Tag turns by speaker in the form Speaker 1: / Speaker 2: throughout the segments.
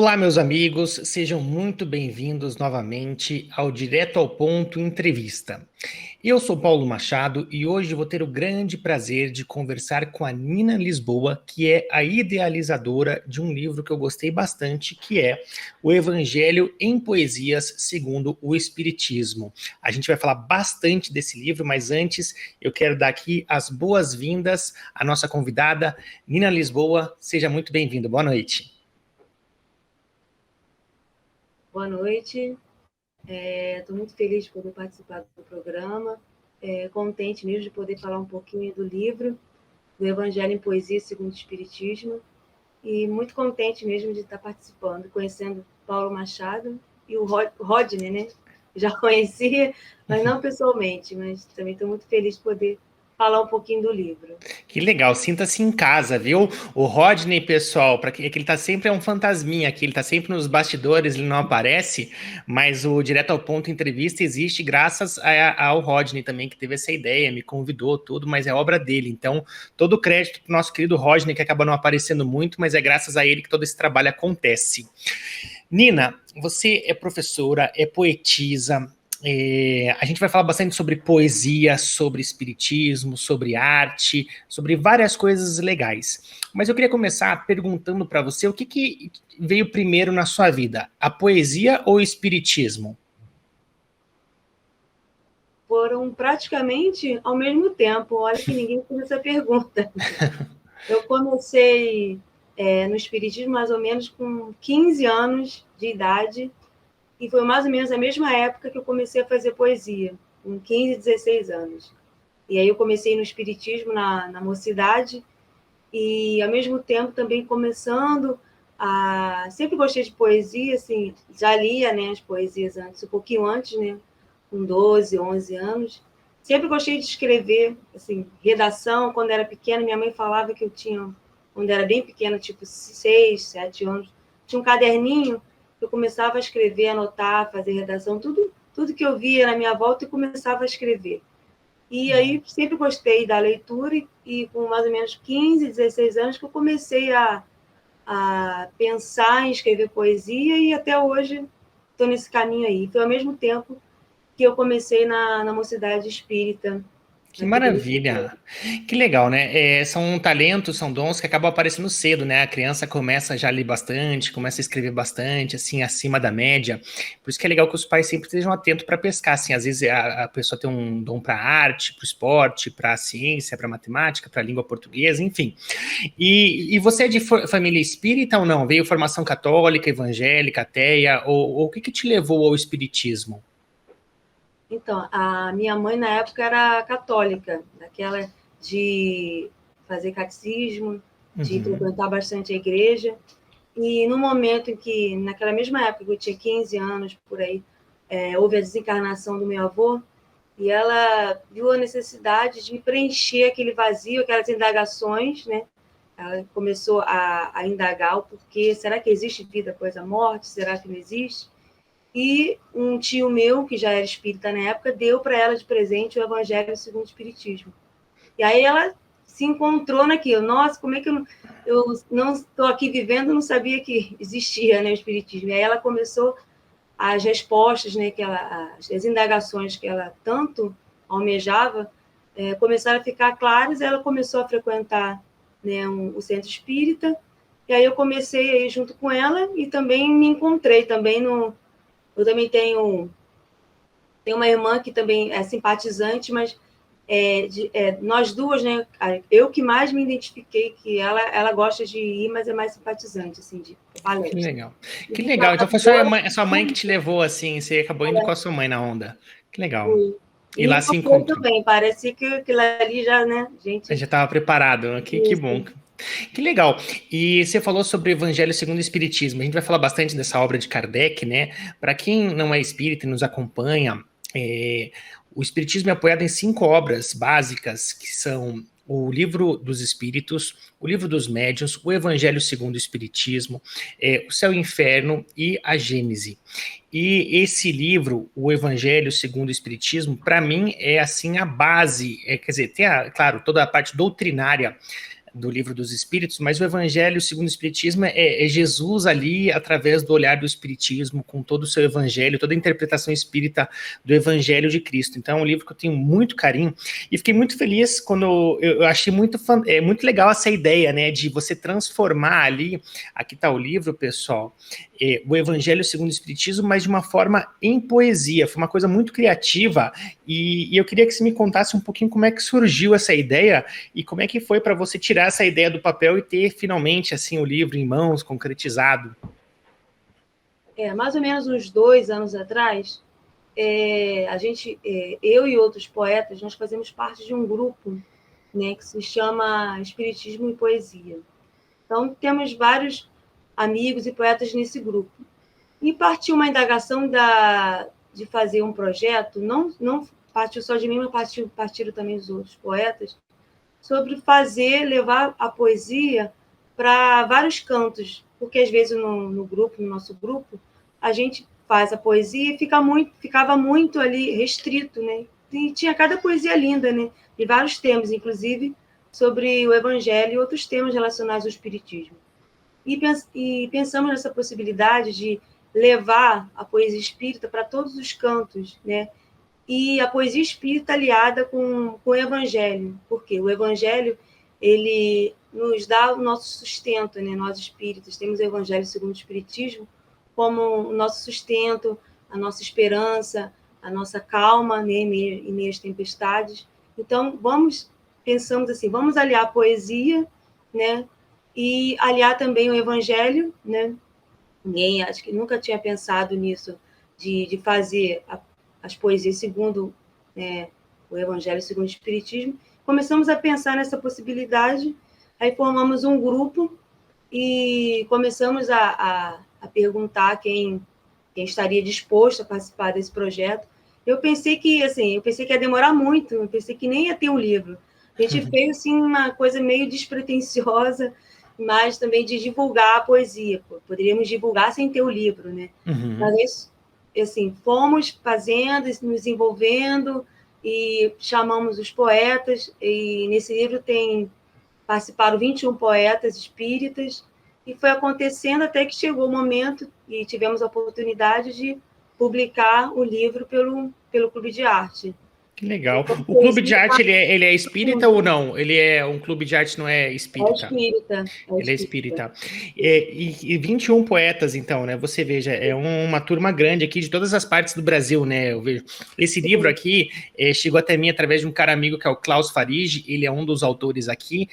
Speaker 1: Olá, meus amigos, sejam muito bem-vindos novamente ao Direto ao Ponto Entrevista. Eu sou Paulo Machado e hoje vou ter o grande prazer de conversar com a Nina Lisboa, que é a idealizadora de um livro que eu gostei bastante, que é O Evangelho em Poesias segundo o Espiritismo. A gente vai falar bastante desse livro, mas antes eu quero dar aqui as boas-vindas à nossa convidada, Nina Lisboa. Seja muito bem-vinda. Boa noite.
Speaker 2: Boa noite, estou muito feliz de poder participar do programa, contente mesmo de poder falar um pouquinho do livro, do Evangelho em Poesia segundo o Espiritismo, e muito contente mesmo de estar participando, conhecendo Paulo Machado e o Rodney, né? Já conhecia, mas não pessoalmente, mas também estou muito feliz de poder falar um pouquinho do livro.
Speaker 1: Que legal, sinta-se em casa, viu? O Rodney, pessoal, para que ele tá sempre um fantasminha aqui, ele tá sempre nos bastidores, ele não aparece, mas o Direto ao Ponto Entrevista existe graças ao Rodney também, que teve essa ideia, me convidou, tudo, mas é obra dele. Então, todo o crédito pro nosso querido Rodney, que acaba não aparecendo muito, mas é graças a ele que todo esse trabalho acontece. Nina, você é professora, é poetisa, a gente vai falar bastante sobre poesia, sobre espiritismo, sobre arte, sobre várias coisas legais. Mas eu queria começar perguntando para você o que veio primeiro na sua vida, a poesia ou o espiritismo?
Speaker 2: Foram praticamente ao mesmo tempo, olha que ninguém fez essa pergunta. Eu comecei no Espiritismo mais ou menos com 15 anos de idade, e foi mais ou menos a mesma época que eu comecei a fazer poesia, com 15, 16 anos. E aí eu comecei no Espiritismo na mocidade, e ao mesmo tempo também começando a... Sempre gostei de poesia, assim, já lia, né, as poesias antes, um pouquinho antes, né, com 12, 11 anos. Sempre gostei de escrever, assim, redação. Quando era pequena, minha mãe falava que eu tinha, quando era bem pequena, tipo 6, 7 anos, tinha um caderninho que eu começava a escrever, anotar, fazer redação, tudo que eu via na minha volta e começava a escrever. E aí sempre gostei da leitura e com mais ou menos 15, 16 anos que eu comecei a pensar em escrever poesia e até hoje estou nesse caminho aí. Foi ao mesmo tempo que eu comecei na Mocidade Espírita,
Speaker 1: Que
Speaker 2: aqui do Rio de
Speaker 1: maravilha!
Speaker 2: Janeiro.
Speaker 1: Que legal, né? São talentos, são dons que acabam aparecendo cedo, né? A criança começa já a ler bastante, começa a escrever bastante, assim, acima da média. Por isso que é legal que os pais sempre estejam atentos para pescar, assim. Às vezes a pessoa tem um dom para arte, para o esporte, para a ciência, para a matemática, para a língua portuguesa, enfim. E você é de família espírita ou não? Veio formação católica, evangélica, ateia? Ou o que te levou ao espiritismo?
Speaker 2: Então, a minha mãe, na época, era católica, daquela de fazer catecismo, de
Speaker 1: Uhum.
Speaker 2: frequentar bastante a igreja. E no momento em que, naquela mesma época, que eu tinha 15 anos, por aí, houve a desencarnação do meu avô, e ela viu a necessidade de preencher aquele vazio, aquelas indagações, né? Ela começou a indagar o porquê, será que existe vida após a morte? Será que não existe? E um tio meu, que já era espírita na época, deu para ela de presente o Evangelho segundo o Espiritismo. E aí ela se encontrou naquilo. Nossa, como é que eu não estou aqui vivendo, não sabia que existia, né, o Espiritismo. E aí ela começou as respostas, né, as indagações que ela tanto almejava, começaram a ficar claras. Ela começou a frequentar, né, o centro espírita. E aí eu comecei a ir junto com ela e também me encontrei também no... Eu também tenho uma irmã que também é simpatizante, mas nós duas, né? Eu que mais me identifiquei que ela gosta de ir, mas é mais simpatizante, assim, de
Speaker 1: Que
Speaker 2: palestra.
Speaker 1: legal.
Speaker 2: E
Speaker 1: Que
Speaker 2: de
Speaker 1: legal. Então foi a sua mãe que te levou assim, você acabou indo com a sua mãe na onda. Que legal.
Speaker 2: e
Speaker 1: E
Speaker 2: me
Speaker 1: lá se
Speaker 2: encontrei
Speaker 1: encontrou.
Speaker 2: também, parecia que aquilo ali já, né,
Speaker 1: Eu
Speaker 2: gente,
Speaker 1: já estava preparado. Que bom.
Speaker 2: isso.
Speaker 1: Que legal. E você falou sobre o Evangelho segundo o Espiritismo. A gente vai falar bastante dessa obra de Kardec, né? Para quem não é espírita e nos acompanha, o Espiritismo é apoiado em 5 obras básicas, que são o Livro dos Espíritos, o Livro dos Médiuns, o Evangelho segundo o Espiritismo, o Céu e o Inferno e a Gênese. E esse livro, o Evangelho segundo o Espiritismo, para mim é assim a base, quer dizer, tem claro, toda a parte doutrinária do Livro dos Espíritos, mas o Evangelho segundo o Espiritismo é Jesus ali, através do olhar do Espiritismo, com todo o seu Evangelho, toda a interpretação espírita do Evangelho de Cristo. Então é um livro que eu tenho muito carinho, e fiquei muito feliz quando eu achei muito legal essa ideia, né, de você transformar ali, aqui está o livro, pessoal, o Evangelho segundo o Espiritismo, mas de uma forma em poesia. Foi uma coisa muito criativa, e eu queria que você me contasse um pouquinho como é que surgiu essa ideia, e como é que foi para você tirar essa ideia do papel e ter finalmente assim o livro em mãos, concretizado.
Speaker 2: Mais ou menos uns 2 anos atrás, eu e outros poetas, nós fazemos parte de um grupo, né, que se chama Espiritismo e Poesia. Então, temos vários amigos e poetas nesse grupo. E partiu uma indagação de fazer um projeto, não partiu só de mim, mas partiram também dos outros poetas, sobre levar a poesia para vários cantos, porque às vezes no nosso grupo, a gente faz a poesia e ficava muito ali restrito, né? E tinha cada poesia linda, né? De vários temas, inclusive sobre o Evangelho e outros temas relacionados ao Espiritismo. E pensamos nessa possibilidade de levar a poesia espírita para todos os cantos, né? E a poesia espírita aliada com o Evangelho, porque o Evangelho ele nos dá o nosso sustento, né? Nós espíritas temos o Evangelho segundo o Espiritismo como o nosso sustento, a nossa esperança, a nossa calma, né? Em meio às tempestades. Então, pensamos assim, vamos aliar a poesia, né? E aliar também o Evangelho, né? Ninguém, acho que nunca tinha pensado nisso, de fazer as poesias segundo o Evangelho segundo o Espiritismo. Começamos a pensar nessa possibilidade, aí formamos um grupo e começamos a perguntar quem estaria disposto a participar desse projeto. Eu pensei que ia demorar muito, eu pensei que nem ia ter um livro. A gente fez assim, uma coisa meio despretensiosa, mas também de divulgar a poesia. Poderíamos divulgar sem ter o livro, né?
Speaker 1: Uhum.
Speaker 2: Mas, assim, fomos fazendo, nos envolvendo, e chamamos os poetas, e nesse livro participaram 21 poetas espíritas, e foi acontecendo até que chegou o momento, e tivemos a oportunidade de publicar o livro pelo Clube de Arte.
Speaker 1: Que legal. O Clube de Arte, ele é espírita ou não? Ele é um clube de arte, não é espírita?
Speaker 2: É espírita.
Speaker 1: Ele é espírita. E 21 poetas, então, né? Você veja, é uma turma grande aqui de todas as partes do Brasil, né? Eu vejo. Esse livro aqui chegou até mim através de um cara amigo que é o Klaus Farige, ele é um dos autores aqui,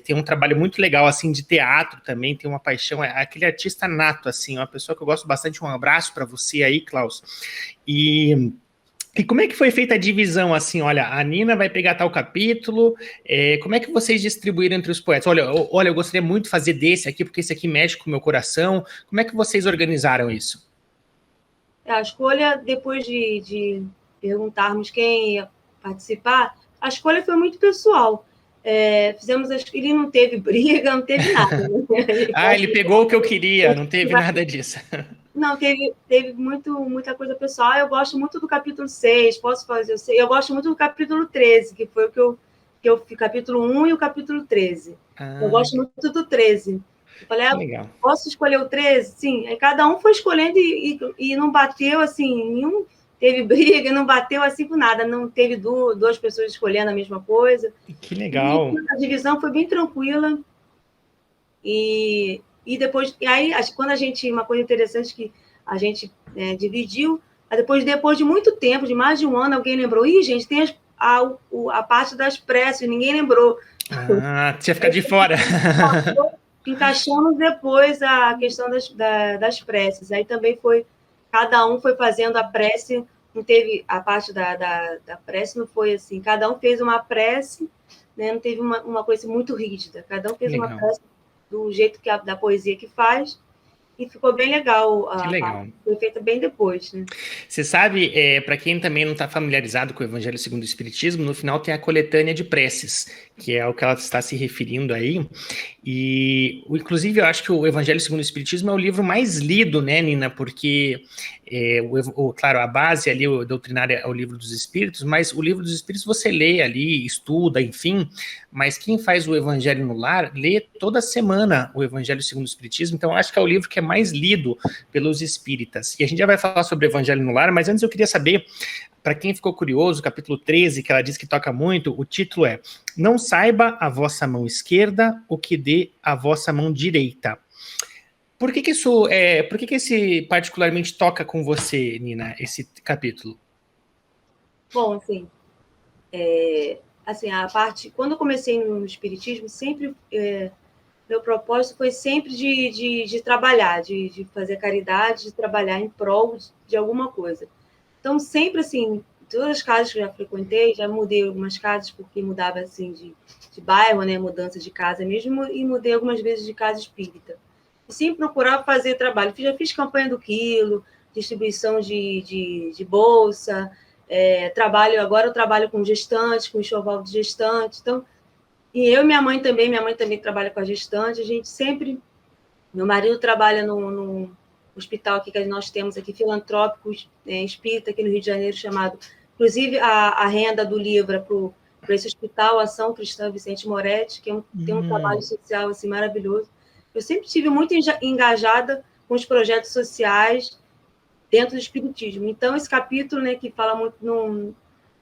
Speaker 1: tem um trabalho muito legal, assim, de teatro também, tem uma paixão, é aquele artista nato, assim, uma pessoa que eu gosto bastante. Um abraço para você aí, Klaus. E como é que foi feita a divisão, assim, olha, a Nina vai pegar tal capítulo, como é que vocês distribuíram entre os poetas? Olha, eu gostaria muito de fazer desse aqui, porque esse aqui mexe com o meu coração. Como é que vocês organizaram isso?
Speaker 2: A escolha, depois de perguntarmos quem ia participar, a escolha foi muito pessoal. Ele não teve briga, não teve nada. Né?
Speaker 1: Ele pegou o que eu queria, não teve nada disso.
Speaker 2: Não, teve muita coisa pessoal. Eu gosto muito do capítulo 6, posso fazer? Eu gosto muito do capítulo 13, que foi o que eu fiz, capítulo 1 e o capítulo 13. Eu gosto muito do 13. Eu falei,
Speaker 1: legal.
Speaker 2: Posso escolher o 13? Sim. Aí cada um foi escolhendo e não bateu, assim, nenhum teve briga, não bateu assim por nada. Não teve duas pessoas escolhendo a mesma coisa.
Speaker 1: Que legal.
Speaker 2: E a divisão foi bem tranquila. E depois, aí, quando uma coisa interessante que a gente dividiu, depois de muito tempo, de mais de um ano, alguém lembrou, gente, tem a parte das preces, ninguém lembrou.
Speaker 1: Tinha ficado de fora.
Speaker 2: Encaixamos depois a questão das preces. Aí também cada um foi fazendo a prece, não teve a parte da prece, não foi assim, cada um fez uma prece, né, não teve uma coisa muito rígida, cada um fez uma prece do jeito da poesia que faz, e ficou bem legal.
Speaker 1: Que legal.
Speaker 2: Foi feita bem depois, né?
Speaker 1: Você sabe, para quem também não está familiarizado com o Evangelho segundo o Espiritismo, no final tem a coletânea de preces, que é o que ela está se referindo aí, Inclusive, eu acho que o Evangelho segundo o Espiritismo é o livro mais lido, né, Nina? Porque, claro, a base ali, o doutrinário é o livro dos Espíritos, mas o livro dos Espíritos você lê ali, estuda, enfim, mas quem faz o Evangelho no Lar lê toda semana o Evangelho segundo o Espiritismo, então eu acho que é o livro que é mais lido pelos espíritas. E a gente já vai falar sobre o Evangelho no Lar, mas antes eu queria saber, para quem ficou curioso, capítulo 13, que ela diz que toca muito, o título é Não saiba a vossa mão esquerda o que dê a vossa mão direita. Por que esse particularmente toca com você, Nina, esse capítulo?
Speaker 2: Bom, assim, a parte... Quando eu comecei no Espiritismo, sempre... meu propósito foi sempre de trabalhar, de fazer caridade, de trabalhar em prol de alguma coisa. Então, sempre, assim, todas as casas que eu já frequentei, já mudei algumas casas, porque mudava, assim, de bairro, né, mudança de casa mesmo, e mudei algumas vezes de casa espírita. E sempre procurava fazer trabalho. Já fiz campanha do quilo, distribuição de bolsa, agora eu trabalho com gestantes, com enxoval de gestantes, então... E eu e minha mãe também trabalha com a gestante, a gente sempre... Meu marido trabalha no hospital aqui que nós temos aqui, filantrópico, espírita, aqui no Rio de Janeiro, chamado... Inclusive, a renda do livro é para esse hospital, Ação Cristã Vicente Moretti, que tem um trabalho social assim, maravilhoso. Eu sempre estive muito engajada com os projetos sociais dentro do espiritismo. Então, esse capítulo, né, que fala muito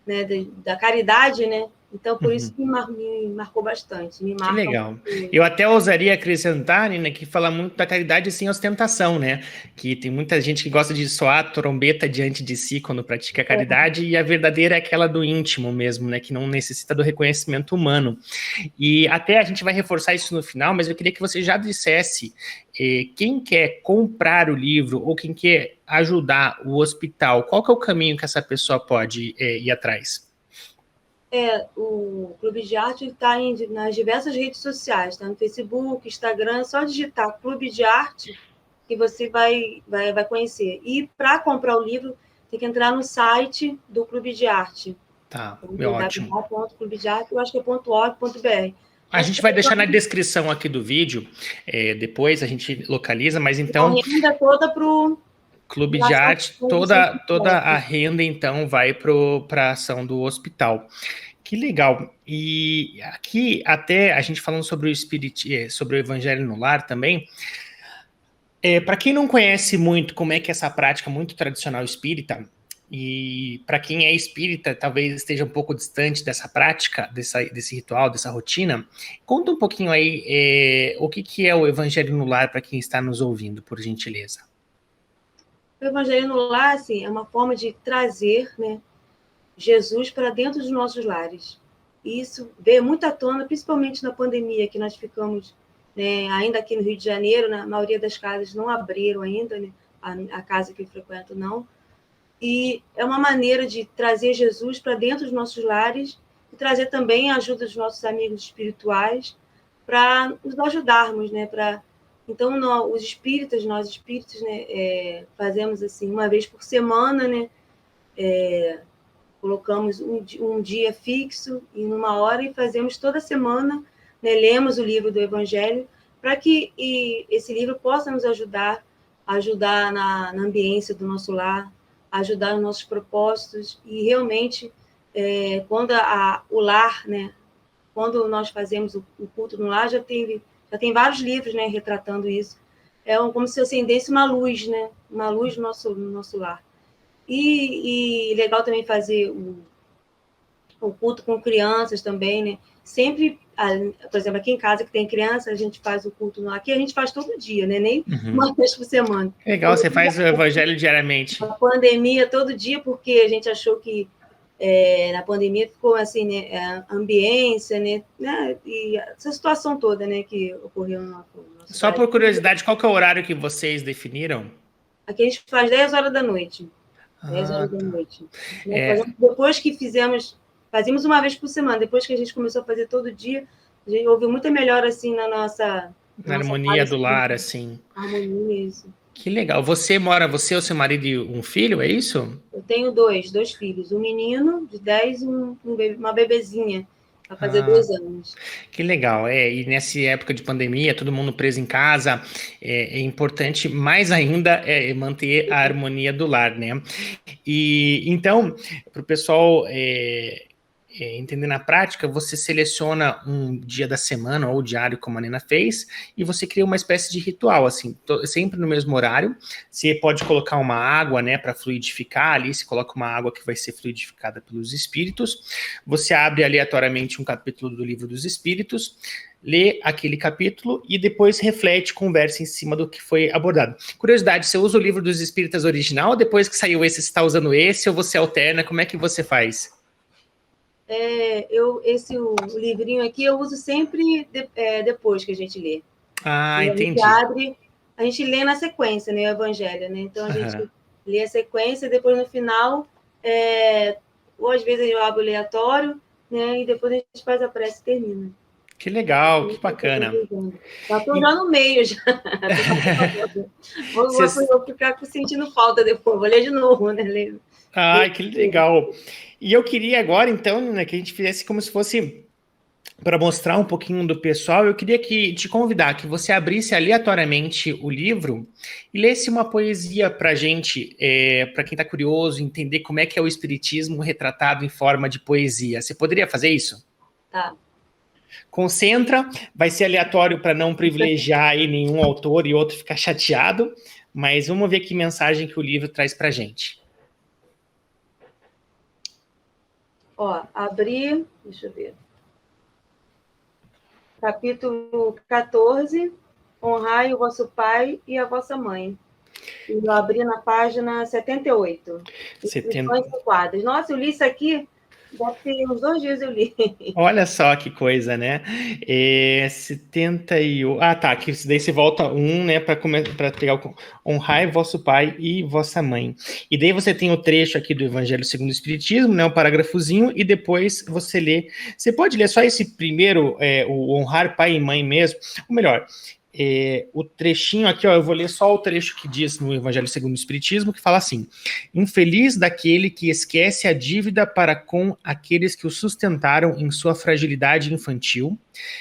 Speaker 2: né, da caridade, né? Então, por isso que me marcou bastante.
Speaker 1: Que legal. Eu até ousaria acrescentar, Nina, que fala muito da caridade sem ostentação, né? Que tem muita gente que gosta de soar trombeta diante de si quando pratica a caridade, e a verdadeira é aquela do íntimo mesmo, né? Que não necessita do reconhecimento humano. E até a gente vai reforçar isso no final, mas eu queria que você já dissesse quem quer comprar o livro ou quem quer ajudar o hospital, qual que é o caminho que essa pessoa pode ir atrás?
Speaker 2: O Clube de Arte está nas diversas redes sociais, está no Facebook, Instagram, é só digitar Clube de Arte que você vai conhecer. E para comprar o livro, tem que entrar no site do Clube de Arte.
Speaker 1: Tá, ótimo.
Speaker 2: www.clubedearte, eu acho que é .org.br.
Speaker 1: A gente vai deixar na descrição aqui do vídeo, depois a gente localiza, mas então...
Speaker 2: A renda toda para o...
Speaker 1: Clube de Arte, toda a renda, então, vai para a ação do hospital. Que legal. E aqui, até a gente falando sobre sobre o Evangelho no Lar também, para quem não conhece muito como é que é essa prática muito tradicional espírita, e para quem é espírita, talvez esteja um pouco distante dessa prática, desse ritual, dessa rotina, conta um pouquinho aí o que é o Evangelho no Lar para quem está nos ouvindo, por gentileza.
Speaker 2: O Evangelho no Lar, assim, é uma forma de trazer, né, Jesus para dentro dos nossos lares. E isso veio muito à tona, principalmente na pandemia, que nós ficamos, né, ainda aqui no Rio de Janeiro, na maioria das casas não abriram ainda, né, a casa que eu frequento não. E é uma maneira de trazer Jesus para dentro dos nossos lares e trazer também a ajuda dos nossos amigos espirituais para nos ajudarmos, né, Então, nós espíritas, né, fazemos assim, uma vez por semana, né, colocamos um dia fixo em uma hora e fazemos toda semana, né, lemos o livro do Evangelho, para que esse livro possa nos ajudar na ambiência do nosso lar, ajudar nos nossos propósitos, e realmente, quando o lar, né, quando nós fazemos o culto no lar, já tem vários livros, né, retratando isso. É como se acendesse uma luz, né, uma luz no nosso lar. E legal também fazer o culto com crianças também, né? Sempre, por exemplo, aqui em casa que tem criança, a gente faz o culto no lar. Aqui a gente faz todo dia, né? Nem uma vez por semana.
Speaker 1: Legal, você faz o evangelho diariamente.
Speaker 2: Na pandemia, todo dia, porque a gente achou que na pandemia ficou assim, né, a ambiência, né, e essa situação toda, né, que ocorreu no nosso
Speaker 1: Só por curiosidade, qual que é o horário que vocês definiram?
Speaker 2: Aqui a gente faz 10 horas da noite. 10 horas da noite. Depois que fazíamos uma vez por semana, depois que a gente começou a fazer todo dia, houve muita melhora, assim, na
Speaker 1: harmonia do lar, assim.
Speaker 2: Harmonia, isso.
Speaker 1: Que legal. Você, o seu marido e um filho, é isso?
Speaker 2: Eu tenho dois filhos. Um menino de 10 e uma bebezinha Vai fazer
Speaker 1: Ah,
Speaker 2: 2 anos.
Speaker 1: que legal. E nessa época de pandemia, todo mundo preso em casa, é importante mais ainda manter a harmonia do lar, né? E então, para o pessoal entender na prática, você seleciona um dia da semana ou diário, como a Nina fez, e você cria uma espécie de ritual, assim, sempre no mesmo horário. Você pode colocar uma água, né, para fluidificar ali. Você coloca uma água que vai ser fluidificada pelos espíritos. Você abre aleatoriamente um capítulo do Livro dos Espíritos, lê aquele capítulo e depois reflete, conversa em cima do que foi abordado. Curiosidade, você usa o Livro dos Espíritas original, depois que saiu esse, você está usando esse, ou você alterna? Como é que você faz?
Speaker 2: O livrinho aqui eu uso sempre depois que a gente lê.
Speaker 1: Ah,
Speaker 2: E a gente
Speaker 1: entendi.
Speaker 2: abre, a gente lê na sequência, né, o Evangelho, né? Então a
Speaker 1: Aham.
Speaker 2: gente lê a sequência, depois no final, ou às vezes eu abro aleatório, né? E depois a gente faz a prece e termina.
Speaker 1: Que legal, que
Speaker 2: Isso que eu estou
Speaker 1: bacana.
Speaker 2: usando. Já estou já no meio, já.
Speaker 1: Vocês...
Speaker 2: Vou ficar sentindo falta depois, vou ler de novo, né?
Speaker 1: Ai, que legal. E eu queria agora, então, né, que a gente fizesse como se fosse para mostrar um pouquinho do pessoal. Eu queria te convidar que você abrisse aleatoriamente o livro e lesse uma poesia para a gente, para quem está curioso, entender como é que é o Espiritismo retratado em forma de poesia. Você poderia fazer isso?
Speaker 2: Tá.
Speaker 1: Concentra, vai ser aleatório para não privilegiar aí nenhum autor e outro ficar chateado, mas vamos ver que mensagem que o livro traz para a gente.
Speaker 2: Ó, abri, deixa eu ver. Capítulo 14, honrai o vosso pai e a vossa mãe. Eu abri na página 78. Instruções
Speaker 1: 70.
Speaker 2: em quadros. Nossa, eu li isso aqui, deve ter uns 2 dias eu li.
Speaker 1: Olha só que coisa, né? 71. Ah, tá. Que daí você volta um, né? Para pegar o honrai vosso pai e vossa mãe. E daí você tem o trecho aqui do Evangelho segundo o Espiritismo, né? Um parágrafozinho, e depois você lê. Você pode ler só esse primeiro, o honrar pai e mãe mesmo. Ou melhor, o trechinho aqui, ó, eu vou ler só o trecho que diz no Evangelho segundo o Espiritismo, que fala assim: infeliz daquele que esquece a dívida para com aqueles que o sustentaram em sua fragilidade infantil,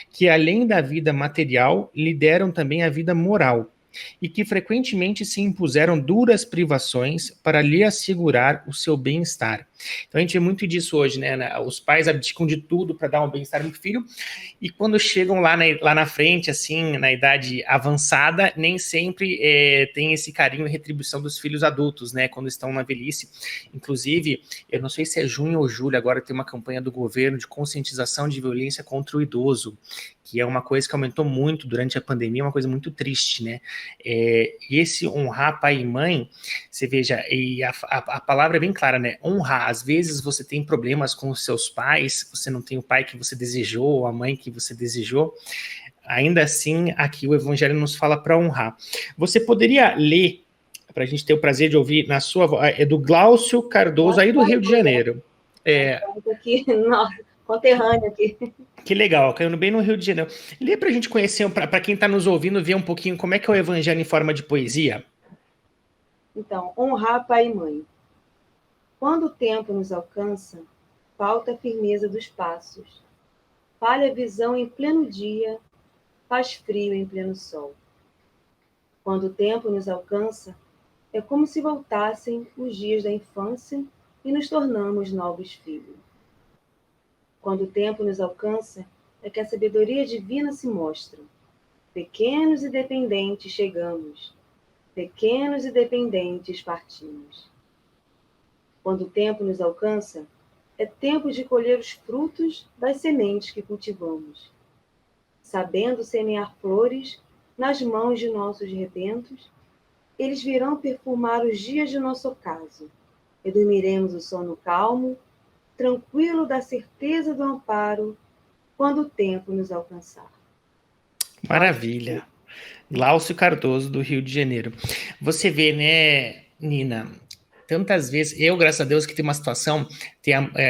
Speaker 1: que além da vida material, lhe deram também a vida moral, e que frequentemente se impuseram duras privações para lhe assegurar o seu bem-estar. Então a gente vê muito disso hoje, né? Os pais abdicam de tudo para dar um bem-estar no filho, e quando chegam lá na frente, assim, na idade avançada, nem sempre tem esse carinho e retribuição dos filhos adultos, né? Quando estão na velhice. Inclusive, eu não sei se é junho ou julho, agora tem uma campanha do governo de conscientização de violência contra o idoso, que é uma coisa que aumentou muito durante a pandemia, uma coisa muito triste, né? E esse honrar pai e mãe, você veja, e a palavra é bem clara, né? Honrar. Às vezes você tem problemas com os seus pais, você não tem o pai que você desejou, ou a mãe que você desejou. Ainda assim, aqui o Evangelho nos fala para honrar. Você poderia ler, para a gente ter o prazer de ouvir na sua voz, é do Glaucio Cardoso, aí do Rio de Janeiro.
Speaker 2: Aqui, nossa, conterrâneo aqui.
Speaker 1: Que legal, caindo bem no Rio de Janeiro. Lê para a gente conhecer, para quem está nos ouvindo, ver um pouquinho como é que é o Evangelho em forma de poesia.
Speaker 2: Então, honrar pai e mãe. Quando o tempo nos alcança, falta a firmeza dos passos. Falha a visão em pleno dia, faz frio em pleno sol. Quando o tempo nos alcança, é como se voltassem os dias da infância e nos tornamos novos filhos. Quando o tempo nos alcança, é que a sabedoria divina se mostra. Pequenos e dependentes chegamos, pequenos e dependentes partimos. Quando o tempo nos alcança, é tempo de colher os frutos das sementes que cultivamos. Sabendo semear flores nas mãos de nossos rebentos, eles virão perfumar os dias de nosso ocaso, e dormiremos o sono calmo, tranquilo da certeza do amparo, quando o tempo nos alcançar.
Speaker 1: Maravilha. Glaucio Cardoso, do Rio de Janeiro. Você vê, né, Nina? tantas vezes, graças a Deus, que tem uma situação,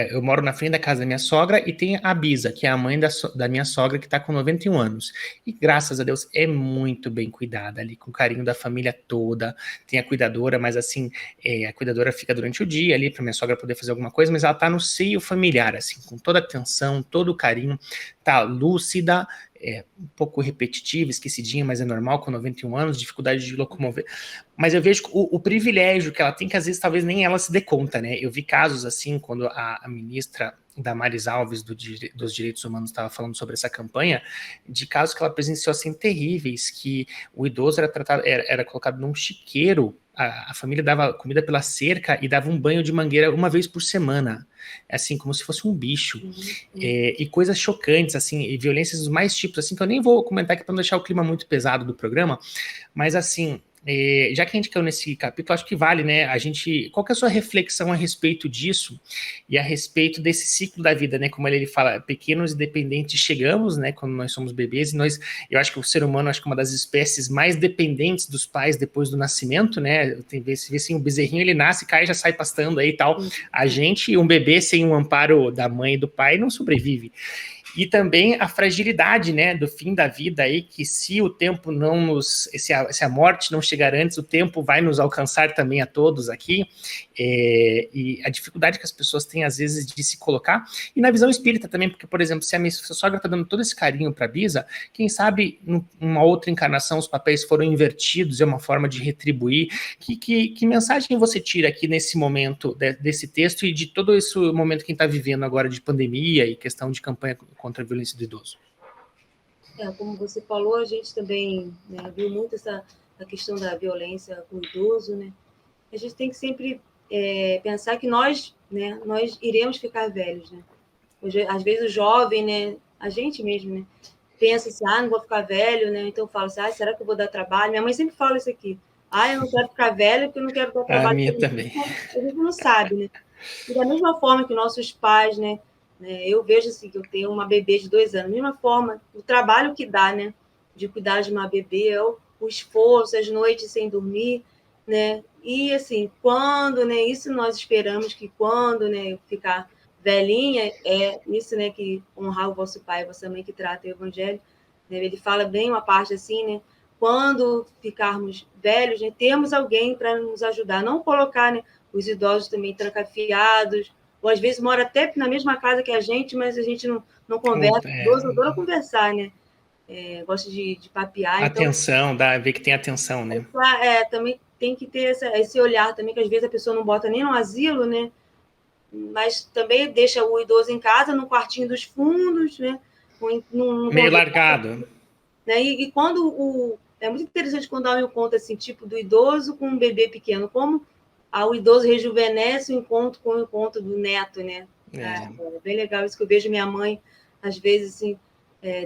Speaker 1: eu moro na frente da casa da minha sogra e tem a Bisa, que é a mãe da minha sogra, que está com 91 anos. E graças a Deus é muito bem cuidada ali, com o carinho da família toda. Tem a cuidadora, mas assim, a cuidadora fica durante o dia ali para minha sogra poder fazer alguma coisa, mas ela tá no seio familiar, assim, com toda a atenção, todo o carinho, tá lúcida, um pouco repetitiva, esquecidinha, mas é normal, com 91 anos, dificuldade de locomover. Mas eu vejo o privilégio que ela tem, que às vezes talvez nem ela se dê conta, né? Eu vi casos assim, quando a ministra Damares Alves dos Direitos Humanos estava falando sobre essa campanha, de casos que ela presenciou assim terríveis, que o idoso era tratado, era colocado num chiqueiro, a família dava comida pela cerca e dava um banho de mangueira uma vez por semana, assim, como se fosse um bicho. E coisas chocantes, assim, e violências dos mais tipos, assim, que eu nem vou comentar aqui para não deixar o clima muito pesado do programa, mas assim, já que a gente caiu nesse capítulo, acho que vale, né, qual que é a sua reflexão a respeito disso e a respeito desse ciclo da vida, né, como ele fala, pequenos e dependentes chegamos, né, quando nós somos bebês, e eu acho que o ser humano, acho que é uma das espécies mais dependentes dos pais depois do nascimento, né, tem vê assim, o bezerrinho, ele nasce, cai, já sai pastando aí e tal, a gente, um bebê sem um amparo da mãe e do pai não sobrevive. E também a fragilidade, né, do fim da vida aí, que se o tempo se a morte não chegar antes, o tempo vai nos alcançar também a todos aqui, e a dificuldade que as pessoas têm às vezes de se colocar, e na visão espírita também, porque, por exemplo, se a minha sogra está dando todo esse carinho para a Bisa, quem sabe numa outra encarnação os papéis foram invertidos, é uma forma de retribuir. Que mensagem você tira aqui nesse momento desse texto e de todo esse momento que a gente está vivendo agora de pandemia e questão de campanha contra a violência do idoso?
Speaker 2: Como você falou, a gente também, né, viu muito a questão da violência com o idoso, né? A gente tem que sempre pensar que nós iremos ficar velhos, né? Hoje, às vezes o jovem, né, a gente mesmo, né, pensa assim, não vou ficar velho, né? Então fala assim, será que eu vou dar trabalho? Minha mãe sempre fala isso aqui, eu não quero ficar velho porque eu não quero dar trabalho.
Speaker 1: A minha também.
Speaker 2: A gente não sabe, né? E da mesma forma que nossos pais, né, eu vejo assim, que eu tenho uma bebê de 2 anos, da mesma forma, o trabalho que dá, né, de cuidar de uma bebê, o esforço, as noites sem dormir, né, e assim, quando, né, isso nós esperamos que quando, né, eu ficar velhinha, isso, né, que honrar o vosso pai e a vossa mãe que trata o evangelho, né, ele fala bem uma parte assim, né, quando ficarmos velhos, né, temos alguém para nos ajudar, não colocar, né, os idosos também trancafiados, ou às vezes mora até na mesma casa que a gente, mas a gente não conversa, idoso adora conversar, né? Gosta de papear.
Speaker 1: Atenção, ver que tem atenção, né?
Speaker 2: Também tem que ter esse olhar também, que às vezes a pessoa não bota nem no asilo, né? Mas também deixa o idoso em casa, no quartinho dos fundos, né?
Speaker 1: Meio largado.
Speaker 2: Né? E quando é muito interessante quando alguém conta assim, tipo do idoso com um bebê pequeno, como o idoso rejuvenesce o encontro com o encontro do neto, né? É bem legal isso que eu vejo minha mãe, às vezes, assim,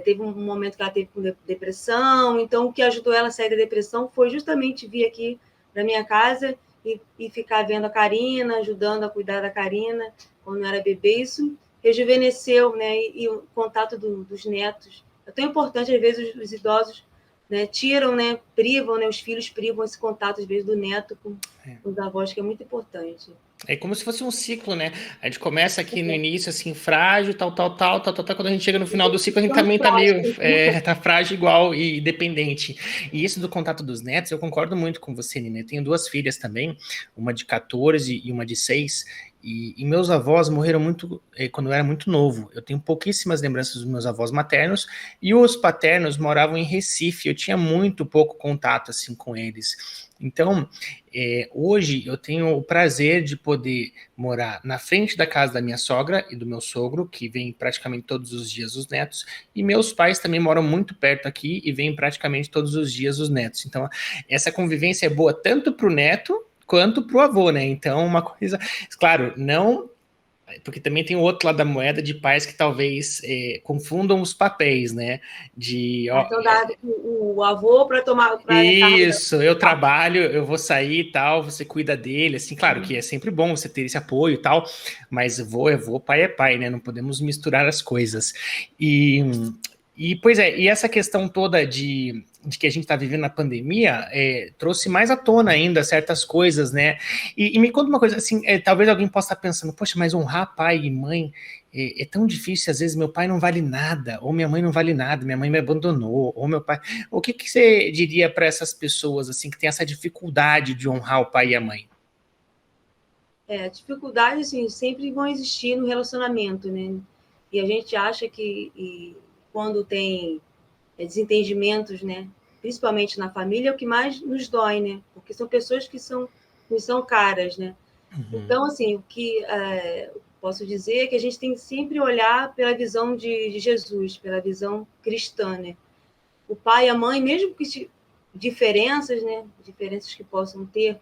Speaker 2: teve um momento que ela teve com depressão, então o que ajudou ela a sair da depressão foi justamente vir aqui para minha casa e ficar vendo a Karina, ajudando a cuidar da Karina, quando era bebê, isso rejuvenesceu, né? E o contato dos netos. É tão importante, às vezes, os idosos, né, tiram, né, privam, né, os filhos privam esse contato, às vezes, do neto com os avós, que é muito importante.
Speaker 1: É como se fosse um ciclo, né? A gente começa aqui no início, assim, frágil, tal. Quando a gente chega no final do ciclo, a gente também tá meio... tá frágil igual e dependente. E isso do contato dos netos, eu concordo muito com você, Nina. Eu tenho 2 filhas também, uma de 14 e uma de 6, e meus avós morreram muito quando eu era muito novo. Eu tenho pouquíssimas lembranças dos meus avós maternos, e os paternos moravam em Recife. Eu tinha muito pouco contato, assim, com eles. Então, hoje eu tenho o prazer de poder morar na frente da casa da minha sogra e do meu sogro, que vem praticamente todos os dias os netos, e meus pais também moram muito perto aqui e vêm praticamente todos os dias os netos. Então, essa convivência é boa tanto para o neto quanto para o avô, né? Então, uma coisa, claro, não... Porque também tem o outro lado da moeda de pais que talvez confundam os papéis, né?
Speaker 2: Então dá o avô para tomar...
Speaker 1: Isso, eu trabalho, eu vou sair e tal, você cuida dele, assim, claro que é sempre bom você ter esse apoio e tal, mas vô é vô, pai é pai, né? Não podemos misturar as coisas. E, pois é, e essa questão toda de que a gente está vivendo na pandemia trouxe mais à tona ainda certas coisas, né? E me conta uma coisa, assim, talvez alguém possa estar pensando, poxa, mas honrar pai e mãe é tão difícil, às vezes meu pai não vale nada, ou minha mãe não vale nada, minha mãe me abandonou, ou meu pai... O que que você diria para essas pessoas, assim, que tem essa dificuldade de honrar o pai e a mãe?
Speaker 2: Dificuldades, assim, sempre vão existir no relacionamento, né? E a gente acha que quando tem desentendimentos, né? Principalmente na família, é o que mais nos dói, né? Porque são pessoas que nos são caras, né?
Speaker 1: Uhum.
Speaker 2: Então, assim, o que posso dizer é que a gente tem que sempre olhar pela visão de Jesus, pela visão cristã, né? O pai e a mãe, mesmo que diferenças, né? Diferenças que possam ter,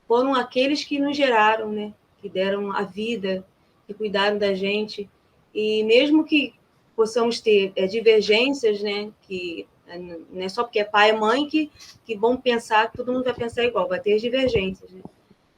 Speaker 2: foram aqueles que nos geraram, né? Que deram a vida, que cuidaram da gente. E mesmo que possamos ter divergências, né? Que não é só porque é pai e mãe que vão pensar que todo mundo vai pensar igual, vai ter as divergências, né?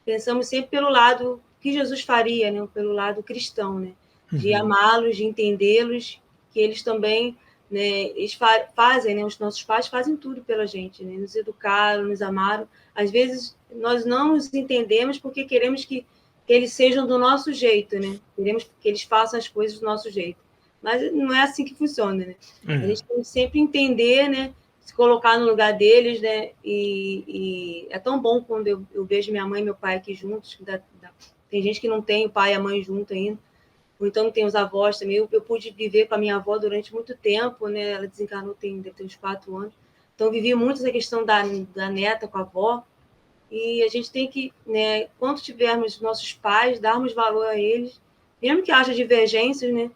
Speaker 2: Pensamos sempre pelo lado que Jesus faria, né? Pelo lado cristão, né? De
Speaker 1: Uhum.
Speaker 2: amá-los, de entendê-los, que eles também, né? Eles fazem, né? Os nossos pais fazem tudo pela gente, né? Nos educaram, nos amaram. Às vezes nós não os entendemos porque queremos que eles sejam do nosso jeito, né? Queremos que eles façam as coisas do nosso jeito. Mas não é assim que funciona, né? A
Speaker 1: Uhum.
Speaker 2: gente tem que sempre entender, né? Se colocar no lugar deles, né? E é tão bom quando eu vejo minha mãe e meu pai aqui juntos. Tem gente que não tem o pai e a mãe junto ainda, ou então não tem os avós também. Eu pude viver com a minha avó durante muito tempo, né? Ela desencarnou deve ter uns 4 anos. Então, vivi muito essa questão da neta com a avó. E a gente tem que, né, quando tivermos nossos pais, darmos valor a eles, mesmo que haja divergências, né?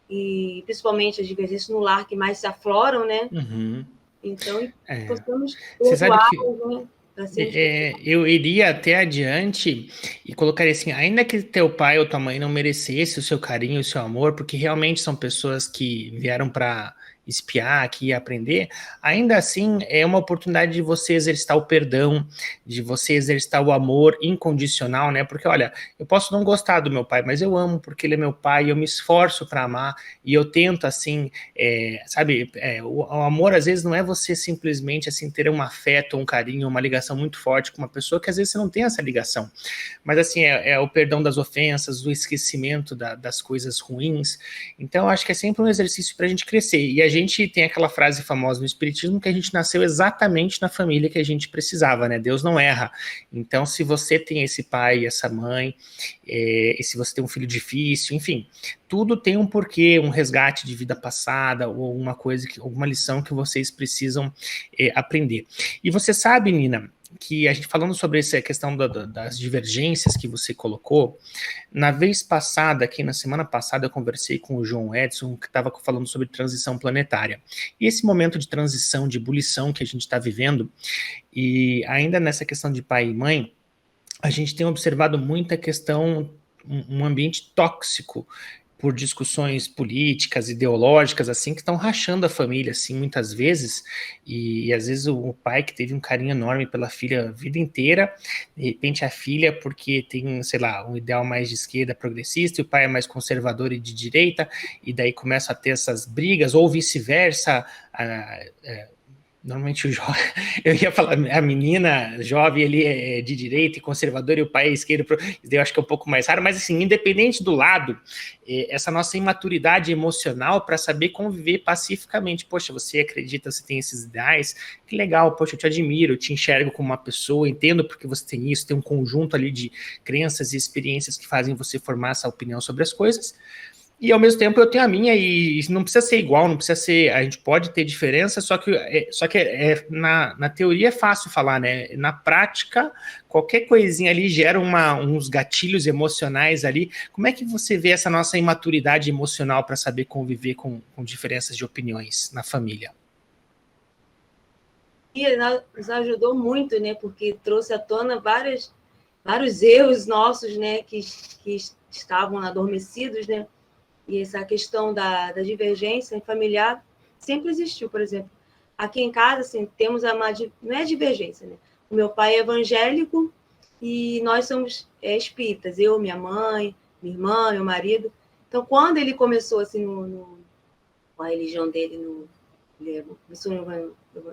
Speaker 2: E principalmente as divergências no lar que mais se afloram, né?
Speaker 1: Uhum.
Speaker 2: Então,
Speaker 1: É.
Speaker 2: possamos
Speaker 1: Você sabe
Speaker 2: perdoar,
Speaker 1: que
Speaker 2: né? Para sermos perdoados.
Speaker 1: eu iria até adiante e colocaria assim, ainda que teu pai ou tua mãe não merecesse o seu carinho, o seu amor, porque realmente são pessoas que vieram para espiar aqui e aprender, ainda assim é uma oportunidade de você exercitar o perdão, de você exercitar o amor incondicional, né? Porque olha, eu posso não gostar do meu pai, mas eu amo porque ele é meu pai, eu me esforço para amar e eu tento assim, sabe, o amor às vezes não é você simplesmente assim ter um afeto, um carinho, uma ligação muito forte com uma pessoa que às vezes você não tem essa ligação, mas assim é o perdão das ofensas, o esquecimento das coisas ruins. Então eu acho que é sempre um exercício para a gente crescer. E a gente tem aquela frase famosa no Espiritismo que a gente nasceu exatamente na família que a gente precisava, né? Deus não erra. Então se você tem esse pai e essa mãe, e se você tem um filho difícil, enfim, tudo tem um porquê, um resgate de vida passada, ou uma coisa, alguma lição que vocês precisam aprender. E você sabe, Nina, que a gente falando sobre essa questão das divergências que você colocou, na vez passada, aqui na semana passada, eu conversei com o João Edson, que estava falando sobre transição planetária. E esse momento de transição, de ebulição que a gente está vivendo, e ainda nessa questão de pai e mãe, a gente tem observado muita questão, um ambiente tóxico por discussões políticas, ideológicas, assim, que estão rachando a família, assim, muitas vezes, e às vezes o pai que teve um carinho enorme pela filha a vida inteira, de repente a filha, porque tem, sei lá, um ideal mais de esquerda, progressista, e o pai é mais conservador e de direita, e daí começa a ter essas brigas, ou vice-versa, normalmente eu ia falar, a menina jovem, ele é de direita e conservador e o pai é esquerdo, eu acho que é um pouco mais raro, mas assim, independente do lado, essa nossa imaturidade emocional para saber conviver pacificamente, poxa, você acredita, você tem esses ideais, que legal, poxa, eu te admiro, eu te enxergo como uma pessoa, entendo porque você tem isso, tem um conjunto ali de crenças e experiências que fazem você formar essa opinião sobre as coisas, e ao mesmo tempo eu tenho a minha, e não precisa ser igual, não precisa ser. A gente pode ter diferença, só que na teoria é fácil falar, né? Na prática, qualquer coisinha ali gera uns gatilhos emocionais ali. Como é que você vê essa nossa imaturidade emocional para saber conviver com diferenças de opiniões na família?
Speaker 2: E nos ajudou muito, né? Porque trouxe à tona vários erros nossos, né? Que estavam adormecidos, né? E essa questão da divergência familiar sempre existiu, por exemplo. Aqui em casa, assim, temos não é divergência, né? O meu pai é evangélico e nós somos espíritas, eu, minha mãe, minha irmã, meu marido. Então, quando ele começou, assim, com a religião dele eu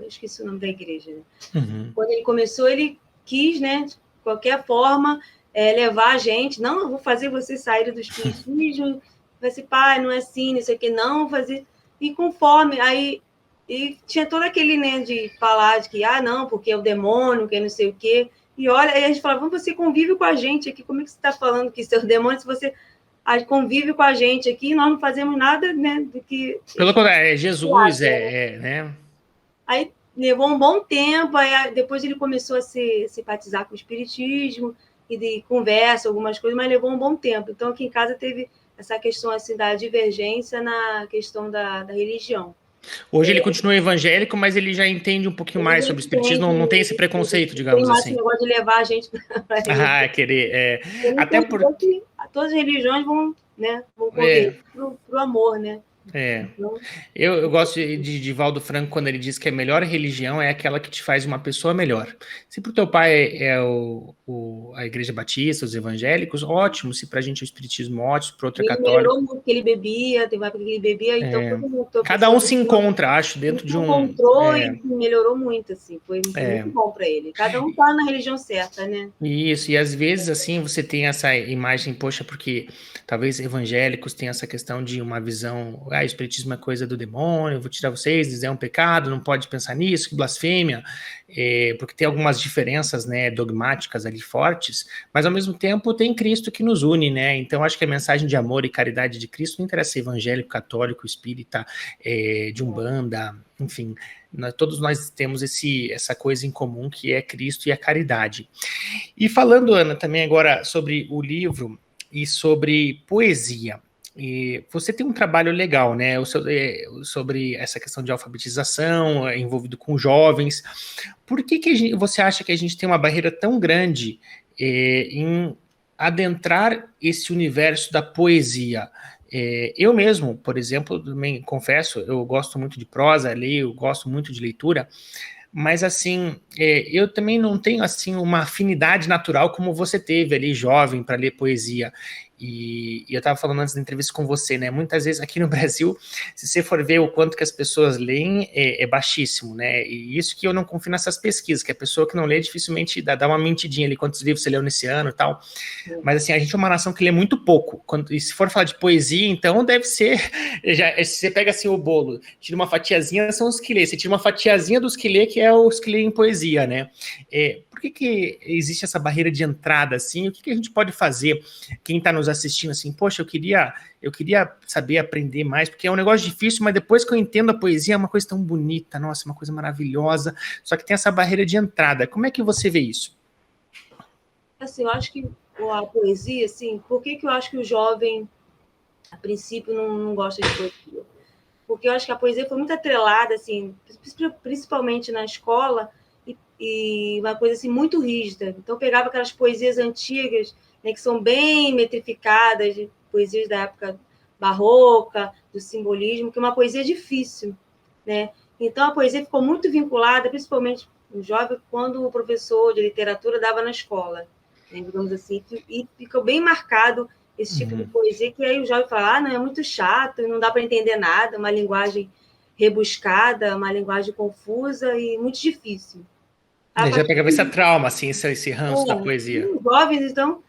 Speaker 2: esqueci o nome da igreja, né?
Speaker 1: Uhum.
Speaker 2: Quando ele começou, ele quis, né, de qualquer forma, levar a gente, não, eu vou fazer você sair do espiritismo, vai ser, pai, não é assim, não sei o que, não, fazer, e conforme, aí, e tinha todo aquele, né, de falar de que, não, porque é o demônio, que é não sei o quê, e olha, aí a gente falava, você convive com a gente aqui, como é que você está falando que isso é o demônio, se você convive com a gente aqui, nós não fazemos nada, né, do que...
Speaker 1: Pelo contrário, é Jesus, né?
Speaker 2: Aí levou um bom tempo, aí depois ele começou a se simpatizar com o espiritismo e de conversa, algumas coisas, mas levou um bom tempo. Então, aqui em casa teve essa questão assim, da divergência na questão da religião.
Speaker 1: Hoje ele continua evangélico, mas ele já entende um pouquinho mais sobre o espiritismo, não tem esse preconceito,
Speaker 2: Tem
Speaker 1: digamos
Speaker 2: mais esse
Speaker 1: assim.
Speaker 2: negócio de levar a gente para a religião.
Speaker 1: Querer.
Speaker 2: Ele
Speaker 1: Até
Speaker 2: entendeu
Speaker 1: porque.
Speaker 2: que todas as religiões vão, né, vão
Speaker 1: É,
Speaker 2: converter para o amor, né?
Speaker 1: é.
Speaker 2: Então,
Speaker 1: Eu gosto de Valdo Franco quando ele diz que a melhor religião é aquela que te faz uma pessoa melhor. Se pro teu pai é a Igreja Batista, os evangélicos, ótimo. Se pra gente é o Espiritismo, ótimo. Para outro é
Speaker 2: ele melhorou
Speaker 1: católico.
Speaker 2: muito, porque ele bebia, tem uma época que ele bebia, então todo mundo, a
Speaker 1: Cada
Speaker 2: pessoa
Speaker 1: um se encontra, acho,
Speaker 2: ele
Speaker 1: dentro
Speaker 2: se
Speaker 1: de um.
Speaker 2: encontrou e melhorou muito, assim, foi
Speaker 1: É,
Speaker 2: muito bom para ele. Cada um tá na religião certa, né?
Speaker 1: Isso, e às vezes assim você tem essa imagem, poxa, porque talvez evangélicos tenham essa questão de uma visão, o espiritismo é coisa do demônio, eu vou tirar vocês, é um pecado, não pode pensar nisso, que blasfêmia, porque tem algumas diferenças, né, dogmáticas ali fortes, mas ao mesmo tempo tem Cristo que nos une, né? Então acho que a mensagem de amor e caridade de Cristo não interessa ser evangélico, católico, espírita, de Umbanda, enfim, todos nós temos essa coisa em comum que é Cristo e a caridade. E falando, Ana, também agora sobre o livro e sobre poesia. E você tem um trabalho legal, né? Sobre essa questão de alfabetização, envolvido com jovens. Por que você acha que a gente tem uma barreira tão grande em adentrar esse universo da poesia? Eu mesmo, por exemplo, também confesso, eu gosto muito de prosa, leio, gosto muito de leitura, mas assim, eu também não tenho assim uma afinidade natural como você teve ali, jovem, para ler poesia. E eu estava falando antes da entrevista com você, né? Muitas vezes aqui no Brasil, se você for ver o quanto que as pessoas leem, é baixíssimo, né? E isso que eu não confio nessas pesquisas, que a pessoa que não lê dificilmente dá uma mentidinha ali, quantos livros você leu nesse ano e tal. Mas assim, a gente é uma nação que lê muito pouco. E se for falar de poesia, então deve ser. Se você pega assim o bolo, tira uma fatiazinha, são os que lê. Você tira uma fatiazinha dos que lê, que é os que lê em poesia, né? Por que existe essa barreira de entrada, assim? O que a gente pode fazer? Quem está nos assistindo, assim, poxa, eu queria saber aprender mais, porque é um negócio difícil, mas depois que eu entendo a poesia, é uma coisa tão bonita, nossa, uma coisa maravilhosa. Só que tem essa barreira de entrada. Como é que você vê isso?
Speaker 2: Assim, eu acho que a poesia, assim, por que eu acho que o jovem, a princípio, não gosta de poesia? Porque eu acho que a poesia foi muito atrelada, assim, principalmente na escola, e uma coisa assim muito rígida. Então, eu pegava aquelas poesias antigas, né, que são bem metrificadas, de poesias da época barroca, do simbolismo, que é uma poesia difícil, né? Então, a poesia ficou muito vinculada, principalmente no jovem, quando o professor de literatura dava na escola, né, digamos assim, e ficou bem marcado esse tipo de poesia, que aí o jovem fala, não, é muito chato, não dá para entender nada, uma linguagem rebuscada, uma linguagem confusa e muito difícil.
Speaker 1: Já pegava esse trauma, assim, esse ranço da poesia.
Speaker 2: Os jovens, então,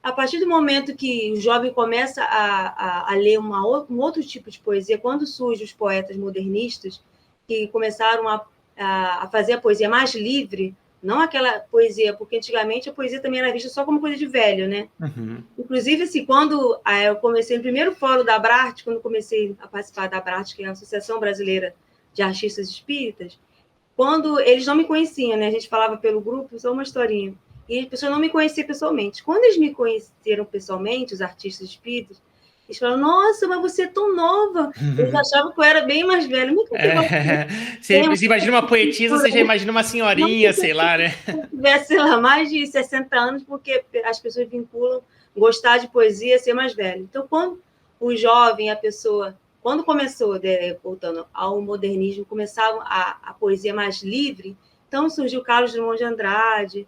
Speaker 2: a partir do momento que o jovem começa a ler um outro tipo de poesia, quando surgem os poetas modernistas, que começaram a fazer a poesia mais livre, não aquela poesia, porque antigamente a poesia também era vista só como coisa de velho, né?
Speaker 1: Uhum.
Speaker 2: Inclusive, assim, quando eu comecei no primeiro fórum da Abrarte, quando comecei a participar da Abrarte, que é a Associação Brasileira de Artistas Espíritas, quando eles não me conheciam, né? A gente falava pelo grupo, só uma historinha. E as pessoas não me conheciam pessoalmente. Quando eles me conheceram pessoalmente, os artistas espíritas, eles falaram, nossa, mas você é tão nova. Eles achavam que eu era bem mais velha. Mas que
Speaker 1: você imagina uma poetisa, você já imagina uma senhorinha, sei lá, né?
Speaker 2: Se eu tivesse, sei lá, mais de 60 anos, porque as pessoas vinculam gostar de poesia a ser mais velho. Então, quando o jovem, a pessoa, quando começou, voltando ao modernismo, começava a poesia mais livre, então surgiu Carlos Drummond de Andrade,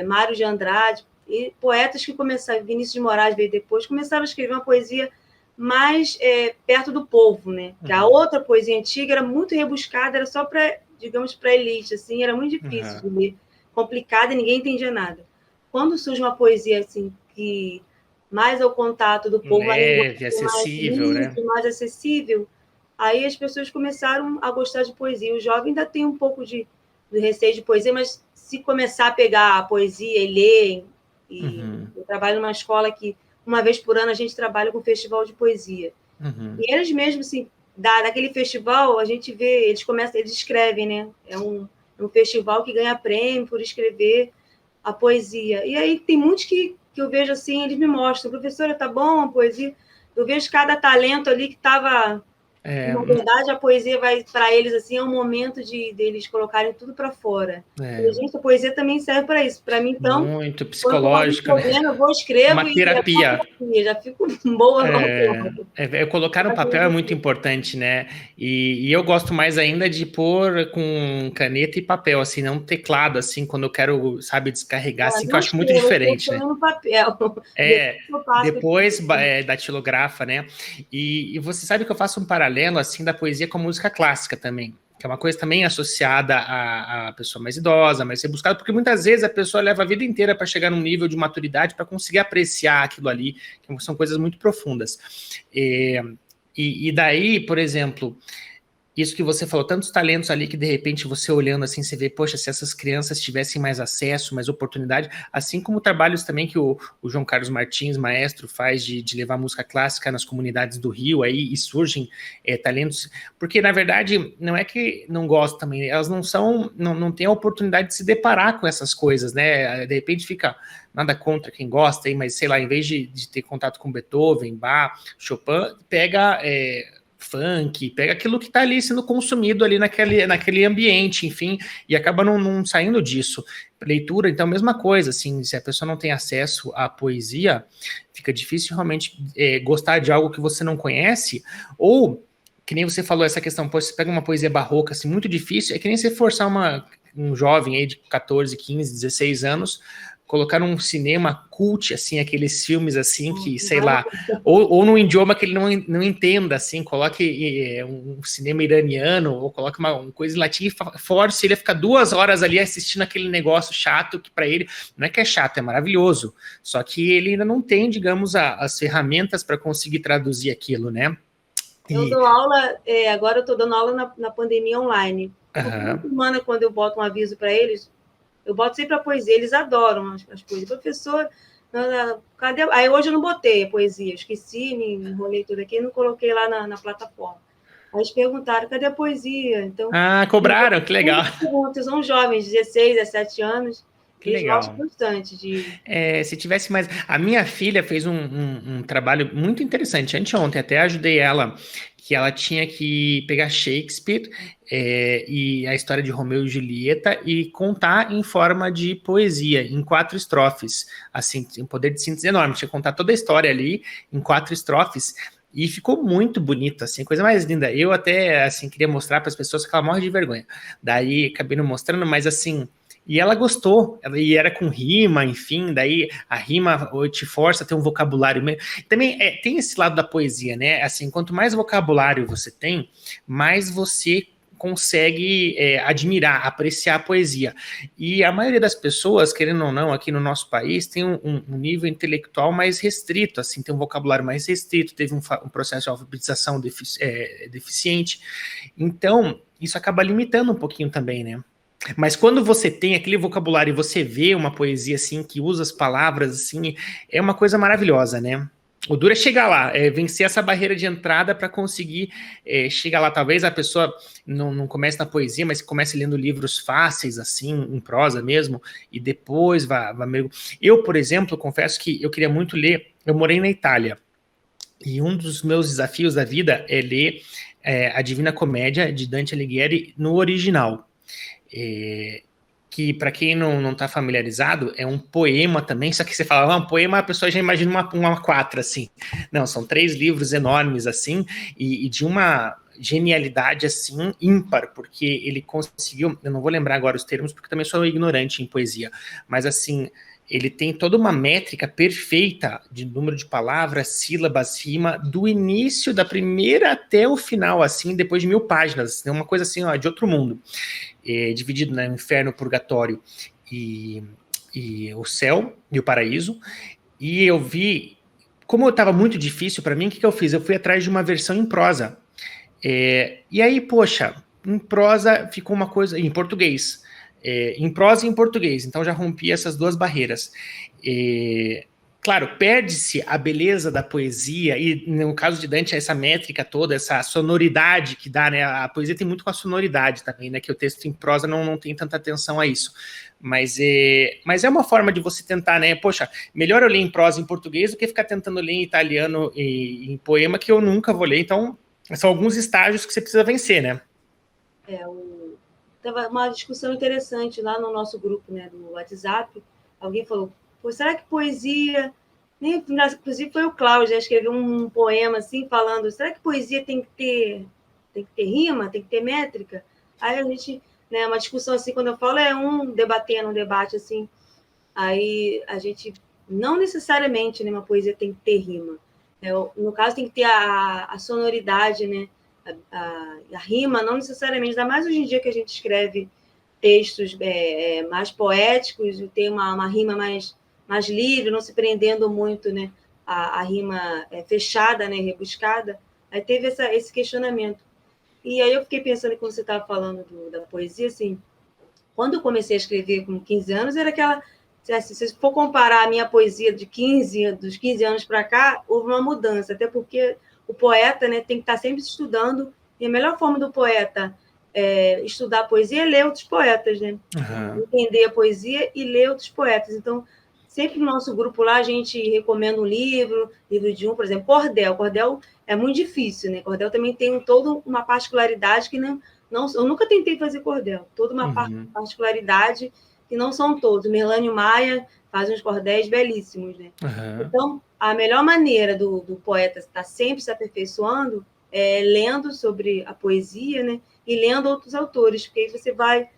Speaker 2: Mário de Andrade, e poetas que começaram, Vinícius de Moraes veio depois, começaram a escrever uma poesia mais perto do povo, né? Que a outra poesia antiga era muito rebuscada, era só para, digamos, para elite, assim, era muito difícil de ler, complicada e ninguém entendia nada. Quando surge uma poesia assim que mais ao contato do povo,
Speaker 1: leve, acessível,
Speaker 2: mais,
Speaker 1: né?
Speaker 2: mais acessível, aí as pessoas começaram a gostar de poesia. O jovem ainda tem um pouco de receio de poesia, mas se começar a pegar a poesia e ler, eu trabalho numa escola que uma vez por ano a gente trabalha com festival de poesia. E eles mesmos, assim, daquele festival, a gente vê, eles escrevem, né? É um festival que ganha prêmio por escrever a poesia. E aí tem muitos que eu vejo assim, eles me mostram, professora, tá bom a poesia? Eu vejo cada talento ali que estava... Na verdade, a poesia vai para eles assim, é um momento de deles colocarem tudo para fora. E, gente, a poesia também serve para isso. Para mim, então,
Speaker 1: muito psicológico, né?
Speaker 2: Eu vou, escrevo
Speaker 1: uma terapia.
Speaker 2: E já fico boa.
Speaker 1: Colocar no papel é muito importante, né? E eu gosto mais ainda de pôr com caneta e papel, assim, não teclado, assim, quando eu quero, sabe, descarregar, assim, que eu acho muito diferente, né?
Speaker 2: No papel.
Speaker 1: Depois datilografa, né? E você sabe que eu faço um paralelo, assim, da poesia com a música clássica também, que é uma coisa também associada à pessoa mais idosa, mais rebuscada, porque muitas vezes a pessoa leva a vida inteira para chegar num nível de maturidade para conseguir apreciar aquilo ali, que são coisas muito profundas. E daí, por exemplo, isso que você falou, tantos talentos ali que de repente você olhando assim, você vê, poxa, se essas crianças tivessem mais acesso, mais oportunidade, assim como trabalhos também que o João Carlos Martins, maestro, faz de levar música clássica nas comunidades do Rio aí, e surgem talentos, porque na verdade não é que não gostam também, elas não têm a oportunidade de se deparar com essas coisas, né? De repente fica nada contra quem gosta, aí, mas sei lá, em vez de ter contato com Beethoven, Bach, Chopin, pega funk, pega aquilo que está ali sendo consumido ali naquele ambiente, enfim, e acaba não saindo disso. Leitura, então, mesma coisa, assim, se a pessoa não tem acesso à poesia, fica difícil realmente gostar de algo que você não conhece, ou, que nem você falou, essa questão, você pega uma poesia barroca, assim, muito difícil, é que nem você forçar um jovem aí de 14, 15, 16 anos, colocar um cinema cult, assim, aqueles filmes, assim, que, sei lá, ou num idioma que ele não entenda, assim, coloque um cinema iraniano, ou coloque uma coisa em latim e force ele a ficar 2 horas ali assistindo aquele negócio chato, que para ele, não é que é chato, é maravilhoso, só que ele ainda não tem, digamos, as ferramentas para conseguir traduzir aquilo, né?
Speaker 2: Eu dou aula, agora eu estou dando aula na pandemia online. Toda semana, quando eu boto um aviso para eles, eu boto sempre a poesia, eles adoram as poesias. Professor, cadê? Aí hoje eu não botei a poesia, esqueci, me enrolei tudo aqui e não coloquei lá na plataforma. Aí eles perguntaram, cadê a poesia? Então,
Speaker 1: cobraram, que legal.
Speaker 2: São jovens, 16, 17 anos.
Speaker 1: Que legal.
Speaker 2: Gostam bastante de...
Speaker 1: se tivesse mais... A minha filha fez um trabalho muito interessante, anteontem, até ajudei ela, que ela tinha que pegar Shakespeare e a história de Romeu e Julieta e contar em forma de poesia, em 4 estrofes, assim, um poder de síntese enorme, tinha que contar toda a história ali em 4 estrofes, e ficou muito bonito, assim, coisa mais linda. Eu até, assim, queria mostrar para as pessoas que ela morre de vergonha, daí acabei não mostrando, mas assim... E ela gostou, e era com rima, enfim, daí a rima te força a ter um vocabulário. Também tem esse lado da poesia, né? Assim, quanto mais vocabulário você tem, mais você consegue admirar, apreciar a poesia. E a maioria das pessoas, querendo ou não, aqui no nosso país, tem um nível intelectual mais restrito, assim, tem um vocabulário mais restrito, teve um processo de alfabetização deficiente. Então, isso acaba limitando um pouquinho também, né? Mas quando você tem aquele vocabulário e você vê uma poesia assim, que usa as palavras assim, é uma coisa maravilhosa, né? O duro é chegar lá, vencer essa barreira de entrada para conseguir chegar lá. Talvez a pessoa não comece na poesia, mas comece lendo livros fáceis, assim, em prosa mesmo, e depois vá meio... Eu, por exemplo, confesso que eu queria muito ler, eu morei na Itália, e um dos meus desafios da vida é ler a Divina Comédia de Dante Alighieri no original. Que para quem não está familiarizado, é um poema também, só que você fala, um poema, a pessoa já imagina uma 4, assim. Não, são 3 livros enormes, assim, e de uma genialidade, assim, ímpar, porque ele conseguiu, eu não vou lembrar agora os termos, porque também sou ignorante em poesia, mas, assim, ele tem toda uma métrica perfeita de número de palavras, sílabas, rima, do início da primeira até o final, assim, depois de 1000 páginas. É uma coisa assim, ó, de outro mundo. Dividido, né, inferno, purgatório e o céu e o paraíso. E eu vi, como estava muito difícil para mim, o que eu fiz? Eu fui atrás de uma versão em prosa. E aí, poxa, em prosa ficou uma coisa, em português. Em prosa e em português, então já rompi essas duas barreiras. Claro, perde-se a beleza da poesia, e no caso de Dante, essa métrica toda, essa sonoridade que dá, né? A poesia tem muito com a sonoridade também, né? Que o texto em prosa não tem tanta atenção a isso. Mas é uma forma de você tentar, né? Poxa, melhor eu ler em prosa em português do que ficar tentando ler em italiano e em poema, que eu nunca vou ler. Então, são alguns estágios que você precisa vencer, né?
Speaker 2: Tava uma discussão interessante lá no nosso grupo, né, do WhatsApp. Alguém falou, pô, será que poesia... Inclusive foi o Cláudio, já escreveu um poema assim, falando, será que poesia tem que ter rima, tem que ter métrica? Aí a gente, né, uma discussão assim, quando eu falo, é um debatendo, um debate assim, aí a gente, não necessariamente, né, uma poesia tem que ter rima. No caso, tem que ter a sonoridade, né, a rima, não necessariamente, ainda mais hoje em dia que a gente escreve textos mais poéticos, tem uma rima mais livre, não se prendendo muito, né, a rima fechada, né, rebuscada. Aí teve esse questionamento. E aí eu fiquei pensando, quando você estava falando da poesia, assim, quando eu comecei a escrever com 15 anos, era aquela... Assim, se for comparar a minha poesia dos 15 anos para cá, houve uma mudança, até porque o poeta, né, tem que estar sempre estudando, e a melhor forma do poeta estudar a poesia é ler outros poetas, né?
Speaker 1: Uhum.
Speaker 2: Entender a poesia e ler outros poetas. Então, sempre no nosso grupo lá, a gente recomenda um livro de um, por exemplo, Cordel. Cordel é muito difícil, né? Cordel também tem toda uma particularidade que não, eu nunca tentei fazer cordel, toda uma particularidade que não são todos. Merlânio Maia faz uns cordéis belíssimos, né?
Speaker 1: Uhum.
Speaker 2: Então, a melhor maneira do poeta estar sempre se aperfeiçoando é lendo sobre a poesia, né? E lendo outros autores, porque aí você vai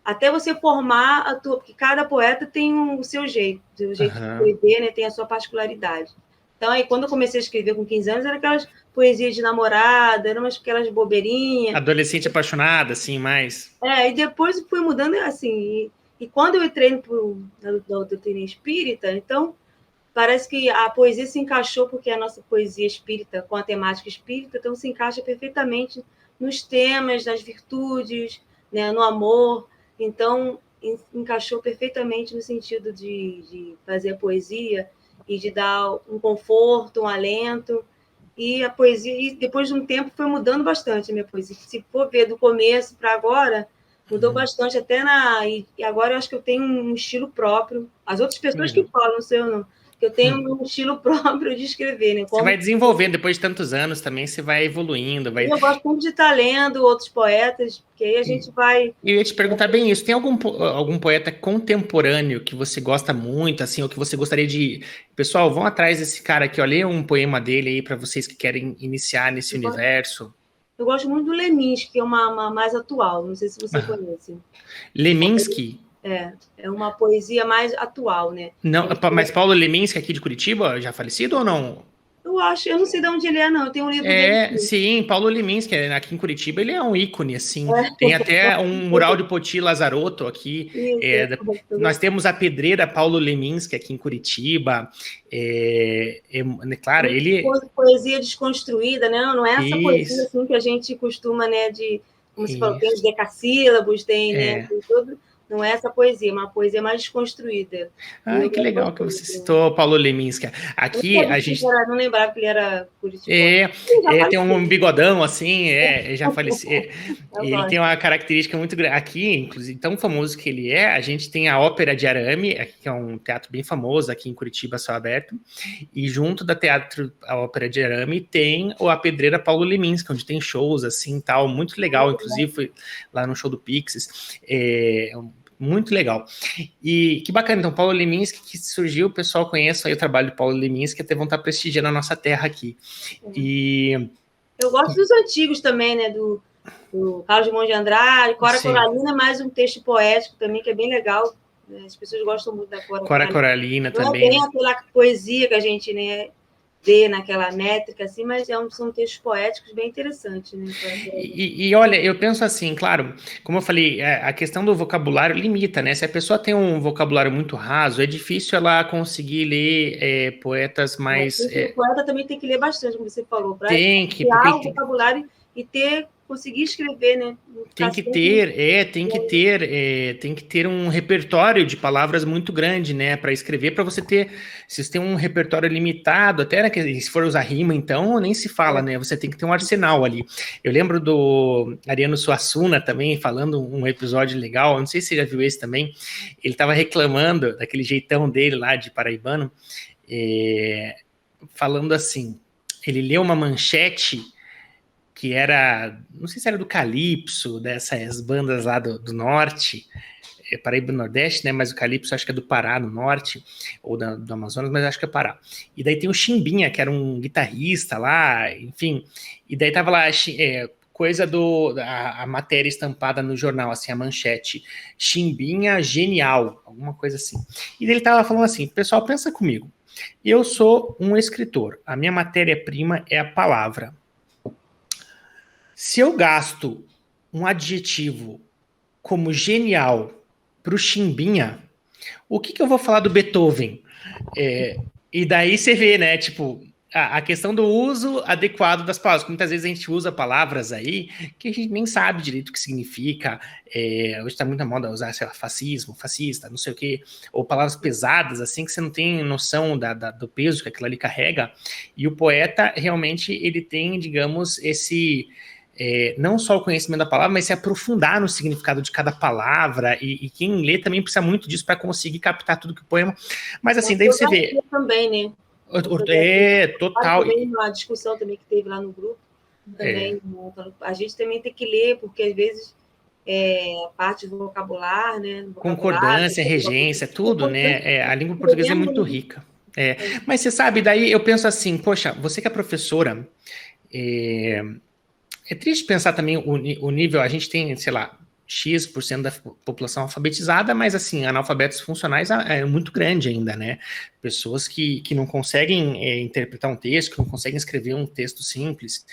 Speaker 2: até você formar a tua, porque cada poeta tem o seu jeito de escrever, né? Tem a sua particularidade. Então, aí, quando eu comecei a escrever com 15 anos, eram aquelas poesias de namorada, eram aquelas bobeirinhas.
Speaker 1: Adolescente apaixonada, assim, mais.
Speaker 2: E depois fui mudando, assim. E quando eu entrei na doutrina espírita, então, parece que a poesia se encaixou, porque a nossa poesia espírita, com a temática espírita, então se encaixa perfeitamente nos temas, nas virtudes, né, no amor. Então, encaixou perfeitamente no sentido de fazer a poesia e de dar um conforto, um alento. E a poesia, e depois de um tempo, foi mudando bastante a minha poesia. Se for ver do começo para agora, mudou bastante, até e agora eu acho que eu tenho um estilo próprio. As outras pessoas que falam, não sei eu não, que eu tenho um estilo próprio de escrever, né?
Speaker 1: Você vai desenvolvendo, depois de tantos anos também, você vai evoluindo.
Speaker 2: Eu gosto muito de estar lendo outros poetas, porque aí a gente vai...
Speaker 1: E eu ia te perguntar bem isso, tem algum poeta contemporâneo que você gosta muito, assim, ou que você gostaria de... Pessoal, vão atrás desse cara aqui, ó, lê um poema dele aí para vocês que querem iniciar nesse universo.
Speaker 2: Eu gosto muito do Leminski, que é uma mais atual, não sei se você conhece.
Speaker 1: Leminski?
Speaker 2: É uma poesia mais atual, né?
Speaker 1: Não, mas Paulo Leminski aqui de Curitiba, já falecido ou não?
Speaker 2: Eu não sei de onde ele é, não. Eu tenho um livro dele.
Speaker 1: Sim, Paulo Leminski, aqui em Curitiba, ele é um ícone, assim. Tem até um mural de Poti Lazarotto aqui. Nós temos a pedreira Paulo Leminski aqui em Curitiba. Claro, ele...
Speaker 2: Poesia desconstruída, né? Não é essa poesia assim, que a gente costuma, né, como se falou, tem os decassílabos, tem, né, tem tudo. Não é essa poesia, uma poesia mais desconstruída.
Speaker 1: Ai, que legal que você citou Paulo Leminski. Aqui a gente...
Speaker 2: Não lembrava que ele era curitibano.
Speaker 1: Tem um bigodão assim, já faleceu. Ele tem uma característica muito grande. Aqui, inclusive, tão famoso que ele é, a gente tem a Ópera de Arame, que é um teatro bem famoso aqui em Curitiba, céu aberto, e junto da a Ópera de Arame tem a Pedreira Paulo Leminski, onde tem shows assim, tal, muito legal, inclusive foi lá no show do Pixies. Muito legal. E que bacana, então, Paulo Leminski, que surgiu, o pessoal conhece aí o trabalho de Paulo Leminski, até vão estar prestigiando a nossa terra aqui.
Speaker 2: Eu gosto dos antigos também, né, do Carlos Drummond de Andrade, Cora Coralina, mais um texto poético também, que é bem legal, né? As pessoas gostam muito da Cora
Speaker 1: Cora
Speaker 2: Coralina.
Speaker 1: Coralina
Speaker 2: Não
Speaker 1: também,
Speaker 2: é bem
Speaker 1: né?
Speaker 2: aquela poesia que a gente, né, vê naquela métrica, assim, mas são textos poéticos bem interessantes, né?
Speaker 1: E olha, eu penso assim, claro, como eu falei, a questão do vocabulário limita, né? Se a pessoa tem um vocabulário muito raso, é difícil ela conseguir ler poetas mais.
Speaker 2: O poeta também tem que ler bastante, como você falou, para
Speaker 1: Tem que, porque
Speaker 2: criar o
Speaker 1: ele
Speaker 2: vocabulário e conseguir escrever, né? Não
Speaker 1: tem
Speaker 2: ficar
Speaker 1: que
Speaker 2: sempre...
Speaker 1: ter, tem que ter um repertório de palavras muito grande, né, para escrever, para você ter, se você tem um repertório limitado, até né, se for usar rima, então nem se fala, né, você tem que ter um arsenal ali. Eu lembro do Ariano Suassuna também falando um episódio legal, não sei se você já viu esse também, ele estava reclamando daquele jeitão dele lá de paraibano, é, falando assim, ele leu uma manchete que era, não sei se era do Calypso, dessas bandas lá do norte, Paraíba do Nordeste, né? Mas o Calypso acho que é do Pará, no norte, ou do Amazonas, mas acho que é Pará. E daí tem o Chimbinha, que era um guitarrista lá, enfim. E daí tava lá, coisa a matéria estampada no jornal, assim, a manchete. Chimbinha genial, alguma coisa assim. E daí ele tava falando assim, pessoal, pensa comigo. Eu sou um escritor, a minha matéria-prima é a palavra. Se eu gasto um adjetivo como genial para o Chimbinha, o que eu vou falar do Beethoven? E daí você vê, né? Tipo, a questão do uso adequado das palavras. Muitas vezes a gente usa palavras aí que a gente nem sabe direito o que significa. Hoje está muito na moda usar, sei lá, fascismo, fascista, não sei o quê, ou palavras pesadas, assim, que você não tem noção do peso que aquilo ali carrega. E o poeta, realmente, ele tem, digamos, não só o conhecimento da palavra, mas se aprofundar no significado de cada palavra, e quem lê também precisa muito disso para conseguir captar tudo que o poema. Mas assim, daí você vê.
Speaker 2: Também, né?
Speaker 1: Total.
Speaker 2: Também uma discussão também que teve lá no grupo, também, a gente também tem que ler, porque às vezes a parte do vocabulário, né?
Speaker 1: Concordância, regência, tudo, né? A língua portuguesa é muito rica. Mas você sabe, daí eu penso assim, poxa, você que é professora, é triste pensar também o nível, a gente tem, sei lá, X% da população alfabetizada, mas assim, analfabetos funcionais é muito grande ainda, né? Pessoas que não conseguem interpretar um texto, que não conseguem escrever um texto simples.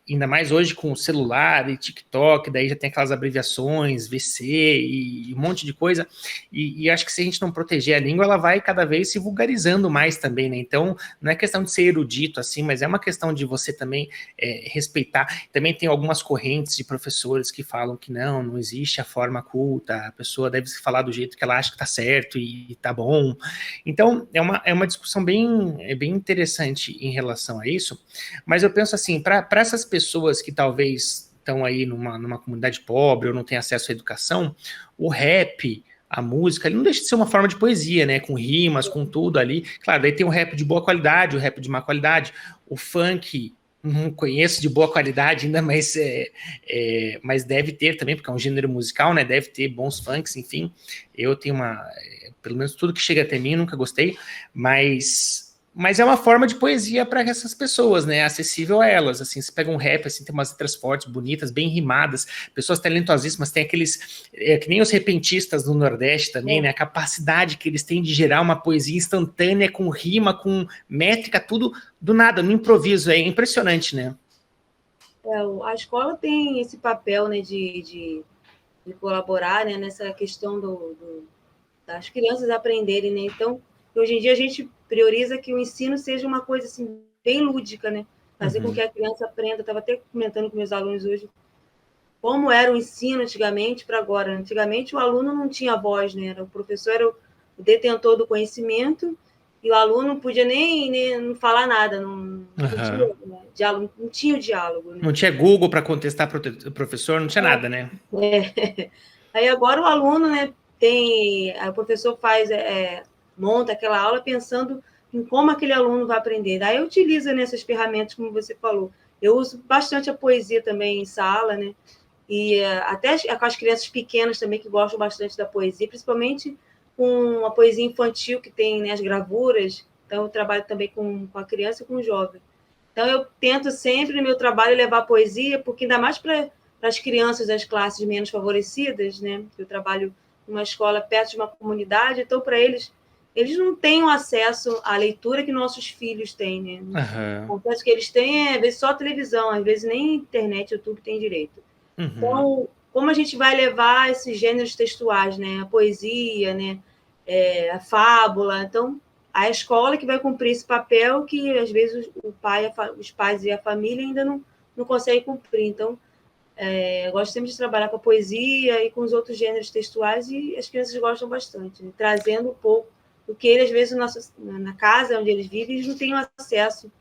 Speaker 1: Ainda mais hoje com o celular e TikTok, daí já tem aquelas abreviações, VC e um monte de coisa. E acho que se a gente não proteger a língua, ela vai cada vez se vulgarizando mais também, né? Então, não é questão de ser erudito assim, mas é uma questão de você também respeitar. Também tem algumas correntes de professores que falam que não existe a forma culta, a pessoa deve se falar do jeito que ela acha que tá certo e tá bom. Então, é uma discussão bem interessante em relação a isso, mas eu penso assim, para essas pessoas que talvez estão aí numa comunidade pobre ou não têm acesso à educação, o rap, a música, ele não deixa de ser uma forma de poesia, né? Com rimas, com tudo ali. Claro, daí tem o rap de boa qualidade, o rap de má qualidade, o funk, não conheço de boa qualidade ainda, mas deve ter também, porque é um gênero musical, né? Deve ter bons funks, enfim. Eu tenho pelo menos tudo que chega até mim, nunca gostei, mas é uma forma de poesia para essas pessoas, né? Acessível a elas. Assim, você pega um rap, assim, tem umas letras fortes, bonitas, bem rimadas, pessoas talentosíssimas, tem aqueles, que nem os repentistas do Nordeste também, né? A capacidade que eles têm de gerar uma poesia instantânea, com rima, com métrica, tudo do nada, no improviso. É impressionante, né?
Speaker 2: A escola tem esse papel, né, de colaborar, né, nessa questão das crianças aprenderem, né? Então, hoje em dia a gente prioriza que o ensino seja uma coisa assim bem lúdica, né? Fazer com que a criança aprenda. Estava até comentando com meus alunos hoje como era o ensino antigamente para agora. Antigamente o aluno não tinha voz, né? O professor era o detentor do conhecimento e o aluno não podia nem não falar nada, não podia, né? Diálogo, não tinha o diálogo, né?
Speaker 1: Não tinha Google para contestar o professor, não tinha nada, né?
Speaker 2: Aí agora o aluno, né, o professor monta aquela aula pensando em como aquele aluno vai aprender. Daí eu utilizo nessas ferramentas, como você falou. Eu uso bastante a poesia também em sala, né? E até com as crianças pequenas também, que gostam bastante da poesia, principalmente com a poesia infantil, que tem, né, as gravuras. Então, eu trabalho também com a criança e com o jovem. Então, eu tento sempre no meu trabalho levar poesia, porque ainda mais para as crianças das classes menos favorecidas, né? Eu trabalho numa escola perto de uma comunidade, então para eles não têm o acesso à leitura que nossos filhos têm, né?
Speaker 1: Aham.
Speaker 2: Confesso que eles têm, às vezes, só televisão, às vezes nem internet, YouTube tem direito.
Speaker 1: Uhum.
Speaker 2: Então, como a gente vai levar esses gêneros textuais, né? A poesia, né? A fábula. Então, a escola que vai cumprir esse papel que, às vezes, os pais e a família ainda não conseguem cumprir. Então, eu gosto sempre de trabalhar com a poesia e com os outros gêneros textuais e as crianças gostam bastante, né? Trazendo um pouco do que eles, às vezes, na casa onde eles vivem, eles não têm acesso,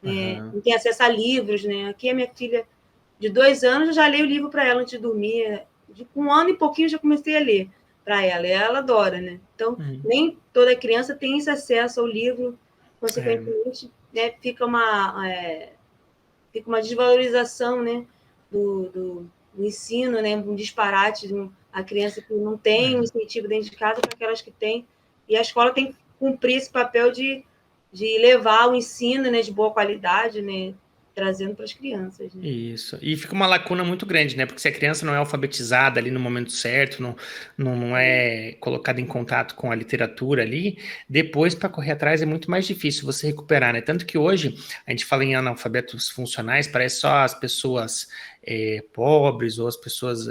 Speaker 2: né?
Speaker 1: Aham.
Speaker 2: Não têm acesso a livros, né? Aqui a minha filha de 2 anos, eu já leio o livro para ela antes de dormir. Com 1 ano e pouquinho, eu já comecei a ler para ela, e ela adora, né? Então,
Speaker 1: Uhum.
Speaker 2: nem toda criança tem esse acesso ao livro,
Speaker 1: É.
Speaker 2: consequentemente, né, fica uma desvalorização, né, do ensino, né, um disparate, a criança que não tem um incentivo dentro de casa para aquelas que têm, e a escola tem que cumprir esse papel de levar o ensino, né, de boa qualidade, né, trazendo para as crianças, né?
Speaker 1: Isso. E fica uma lacuna muito grande, né? Porque se a criança não é alfabetizada ali no momento certo, não é colocada em contato com a literatura ali, depois para correr atrás é muito mais difícil você recuperar, né? Tanto que hoje a gente fala em analfabetos funcionais, parece só as pessoas pobres ou as pessoas.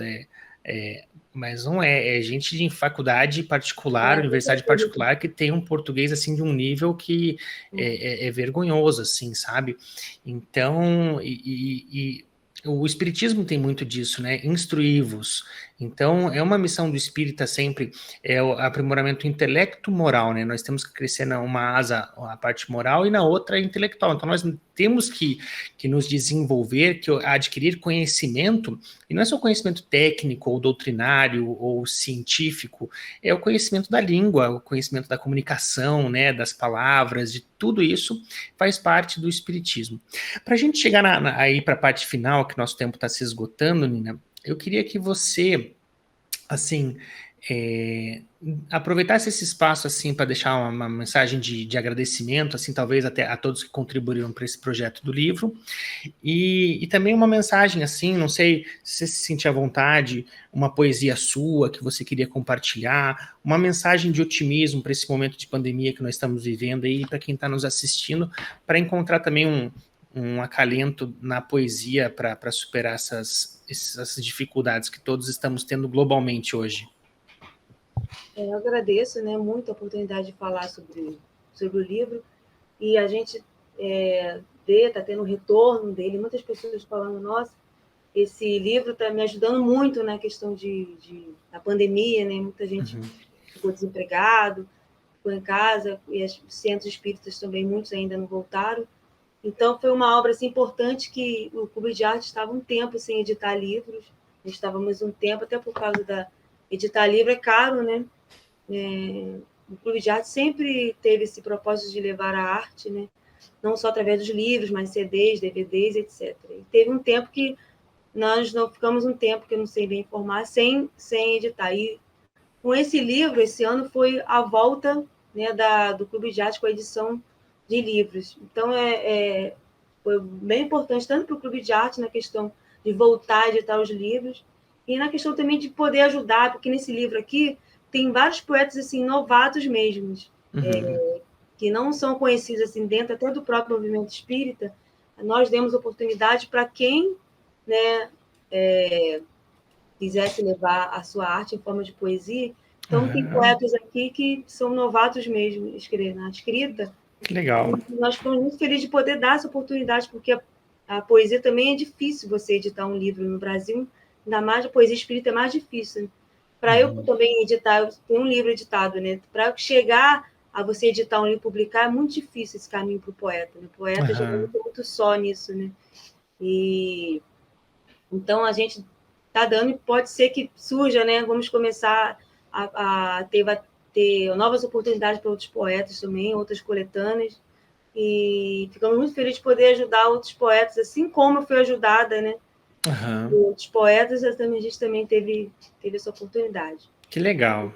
Speaker 1: Mas não é gente de faculdade particular, universidade particular, que tem um português assim de um nível que é vergonhoso, assim, sabe? Então, o espiritismo tem muito disso, né? Instruí-vos. Então, é uma missão do espírita sempre o aprimoramento intelecto-moral, né? Nós temos que crescer numa asa a parte moral e na outra a intelectual. Então, nós temos que nos desenvolver, que adquirir conhecimento, e não é só conhecimento técnico ou doutrinário ou científico, é o conhecimento da língua, o conhecimento da comunicação, né? Das palavras, de tudo isso faz parte do espiritismo. Para a gente chegar aí para a parte final, que nosso tempo está se esgotando, Nina, eu queria que você, assim, é, aproveitasse esse espaço assim para deixar uma mensagem de agradecimento, assim, talvez até a todos que contribuíram para esse projeto do livro, e também uma mensagem assim, não sei se você se sentir à vontade, uma poesia sua que você queria compartilhar, uma mensagem de otimismo para esse momento de pandemia que nós estamos vivendo aí, para quem está nos assistindo, para encontrar também um acalento na poesia para superar essas dificuldades que todos estamos tendo globalmente hoje.
Speaker 2: Eu agradeço, né, muito a oportunidade de falar sobre o livro, e a gente está tendo um retorno dele, muitas pessoas falando, nossa, esse livro está me ajudando muito na questão da pandemia, né? Muita gente ficou desempregado, ficou em casa, e os centros espíritas também, muitos ainda não voltaram. Então, foi uma obra assim, importante que o Clube de Arte estava um tempo sem editar livros, estávamos um tempo, até por causa da... Editar livro é caro, né? O Clube de Arte sempre teve esse propósito de levar a arte, né? Não só através dos livros, mas CDs, DVDs, etc. E teve um tempo que nós não ficamos um tempo, que eu não sei bem informar, sem editar. E com esse livro, esse ano, foi a volta, né, do Clube de Arte com a edição de livros. Então, foi bem importante, tanto para o Clube de Arte, na questão de voltar a editar os livros, e na questão também de poder ajudar, porque nesse livro aqui tem vários poetas assim, novatos mesmos, que não são conhecidos assim, dentro até do próprio movimento espírita. Nós demos oportunidade para quem, né, quisesse levar a sua arte em forma de poesia. Então, tem poetas aqui que são novatos mesmo na escrita.
Speaker 1: Que legal.
Speaker 2: E nós ficamos muito felizes de poder dar essa oportunidade, porque a poesia também é difícil você editar um livro no Brasil, ainda mais a poesia espírita é mais difícil. Para eu também editar, eu tenho um livro editado, né? Para chegar a você editar um livro e publicar, é muito difícil esse caminho para o poeta. Né? O poeta geralmente é muito só nisso, né? E então a gente está dando, e pode ser que surja, né? Vamos começar a ter novas oportunidades para outros poetas também, outras coletâneas, e ficamos muito felizes de poder ajudar outros poetas, assim como eu fui ajudada, né? Outros poetas, a gente também teve essa oportunidade.
Speaker 1: Que legal.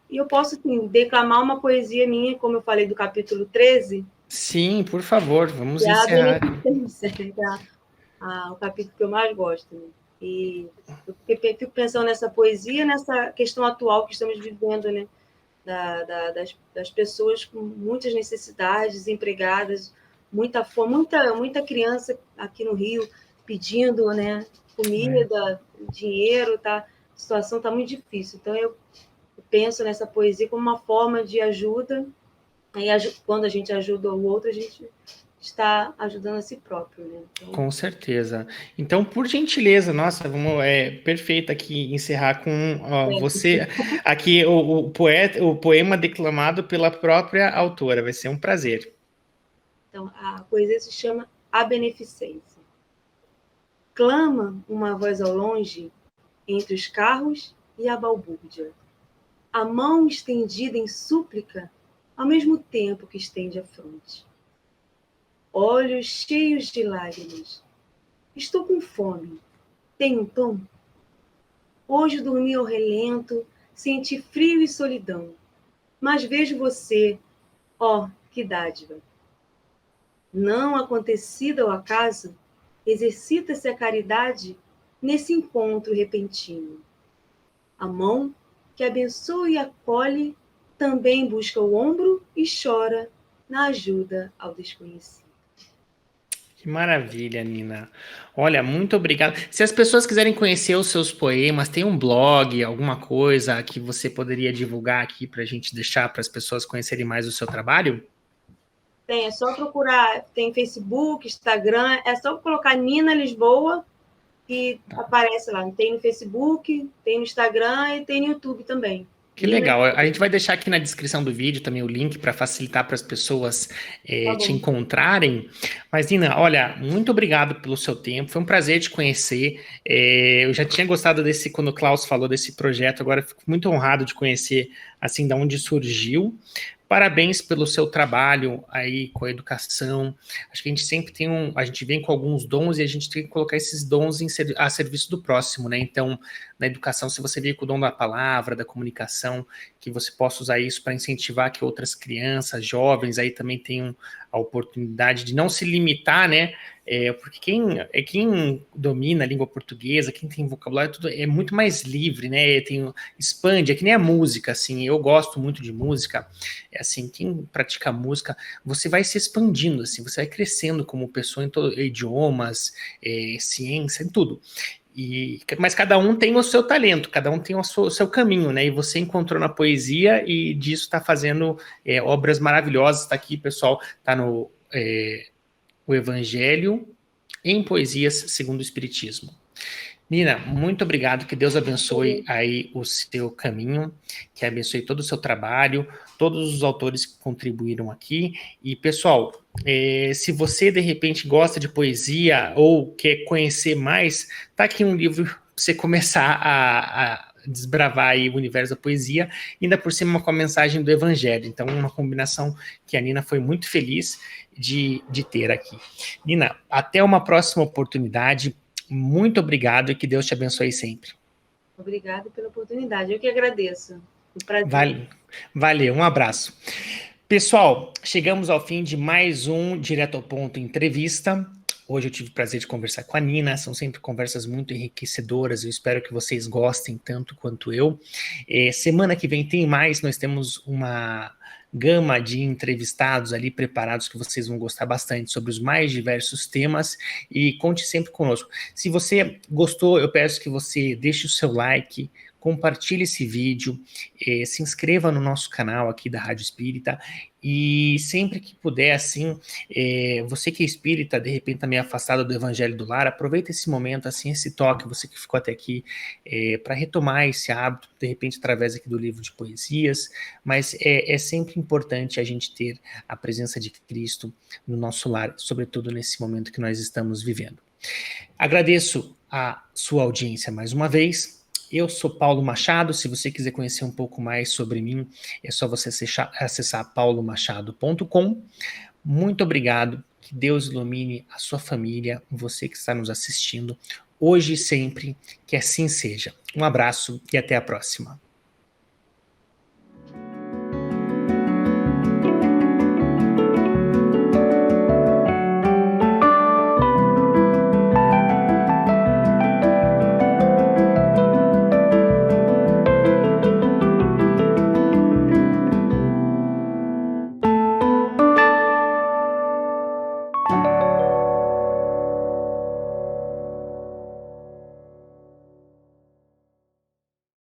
Speaker 2: E eu posso, assim, declamar uma poesia minha, como eu falei do capítulo 13.
Speaker 1: Sim, por favor, vamos
Speaker 2: Que é a
Speaker 1: encerrar.
Speaker 2: Beneficência, o capítulo que eu mais gosto. Né? E eu fico pensando nessa poesia, nessa questão atual que estamos vivendo, né? Das pessoas com muitas necessidades, desempregadas, muita fome, muita criança aqui no Rio pedindo, né, comida, dinheiro, tá? A situação está muito difícil. Então, eu penso nessa poesia como uma forma de ajuda, e quando a gente ajuda o outro, a gente está ajudando a si próprio, né? Então...
Speaker 1: Com certeza. Então, por gentileza, nossa, perfeito aqui encerrar com você aqui o poema declamado pela própria autora. Vai ser um prazer.
Speaker 2: Então, a poesia se chama A Beneficência. Clama uma voz ao longe entre os carros e a balbúrdia. A mão estendida em súplica, ao mesmo tempo que estende a fronte. Olhos cheios de lágrimas. Estou com fome. Tem um pão? Hoje dormi ao relento, senti frio e solidão. Mas vejo você, ó, que dádiva. Não acontecida ao acaso, exercita-se a caridade nesse encontro repentino. A mão que abençoa e acolhe também busca o ombro e chora na ajuda ao desconhecido.
Speaker 1: Que maravilha, Nina. Olha, muito obrigado. Se as pessoas quiserem conhecer os seus poemas, tem um blog, alguma coisa que você poderia divulgar aqui para a gente deixar para as pessoas conhecerem mais o seu trabalho?
Speaker 2: Tem, é só procurar, tem Facebook, Instagram, é só colocar Nina Lisboa e aparece lá. Tem no Facebook, tem no Instagram e tem no YouTube também.
Speaker 1: Que legal. A gente vai deixar aqui na descrição do vídeo também o link para facilitar para as pessoas te encontrarem. Mas, Nina, olha, muito obrigado pelo seu tempo. Foi um prazer te conhecer. Eu já tinha gostado desse, quando o Klaus falou desse projeto, agora fico muito honrado de conhecer, assim, de onde surgiu. Parabéns pelo seu trabalho aí com a educação. Acho que a gente sempre a gente vem com alguns dons e a gente tem que colocar esses dons a serviço do próximo, né? Então, na educação, se você veio com o dom da palavra, da comunicação, que você possa usar isso para incentivar que outras crianças, jovens aí também tenham a oportunidade de não se limitar, né? Porque quem domina a língua portuguesa, quem tem vocabulário, tudo é muito mais livre, né? Expande, é que nem a música, assim. Eu gosto muito de música. Assim, quem pratica música, você vai se expandindo, assim, você vai crescendo como pessoa em idiomas, ciência, em tudo. Mas cada um tem o seu talento, cada um tem o seu caminho, né? E você encontrou na poesia e disso está fazendo obras maravilhosas. Está aqui, pessoal, está no o Evangelho em Poesias segundo o Espiritismo. Nina, muito obrigado, que Deus abençoe aí o seu caminho, que abençoe todo o seu trabalho, todos os autores que contribuíram aqui. E, pessoal, se você, de repente, gosta de poesia ou quer conhecer mais, tá aqui um livro para você começar a desbravar aí o universo da poesia, ainda por cima com a mensagem do Evangelho. Então, uma combinação que a Nina foi muito feliz de ter aqui. Nina, até uma próxima oportunidade. Muito obrigado e que Deus te abençoe sempre.
Speaker 2: Obrigada pela oportunidade. Eu que agradeço. Um prazer.
Speaker 1: Valeu, um abraço. Pessoal, chegamos ao fim de mais um Direto ao Ponto entrevista. Hoje eu tive o prazer de conversar com a Nina, são sempre conversas muito enriquecedoras, eu espero que vocês gostem tanto quanto eu. Semana que vem tem mais, nós temos uma gama de entrevistados ali preparados que vocês vão gostar bastante sobre os mais diversos temas e conte sempre conosco. Se você gostou, eu peço que você deixe o seu like, compartilhe esse vídeo, se inscreva no nosso canal aqui da Rádio Espírita e sempre que puder, assim, você que é espírita, de repente está meio afastado do Evangelho do Lar, aproveita esse momento, assim, esse toque, você que ficou até aqui, para retomar esse hábito, de repente através aqui do livro de poesias, mas é sempre importante a gente ter a presença de Cristo no nosso lar, sobretudo nesse momento que nós estamos vivendo. Agradeço a sua audiência mais uma vez. Eu sou Paulo Machado, se você quiser conhecer um pouco mais sobre mim, é só você acessar paulomachado.com. Muito obrigado, que Deus ilumine a sua família, você que está nos assistindo, hoje e sempre, que assim seja. Um abraço e até a próxima.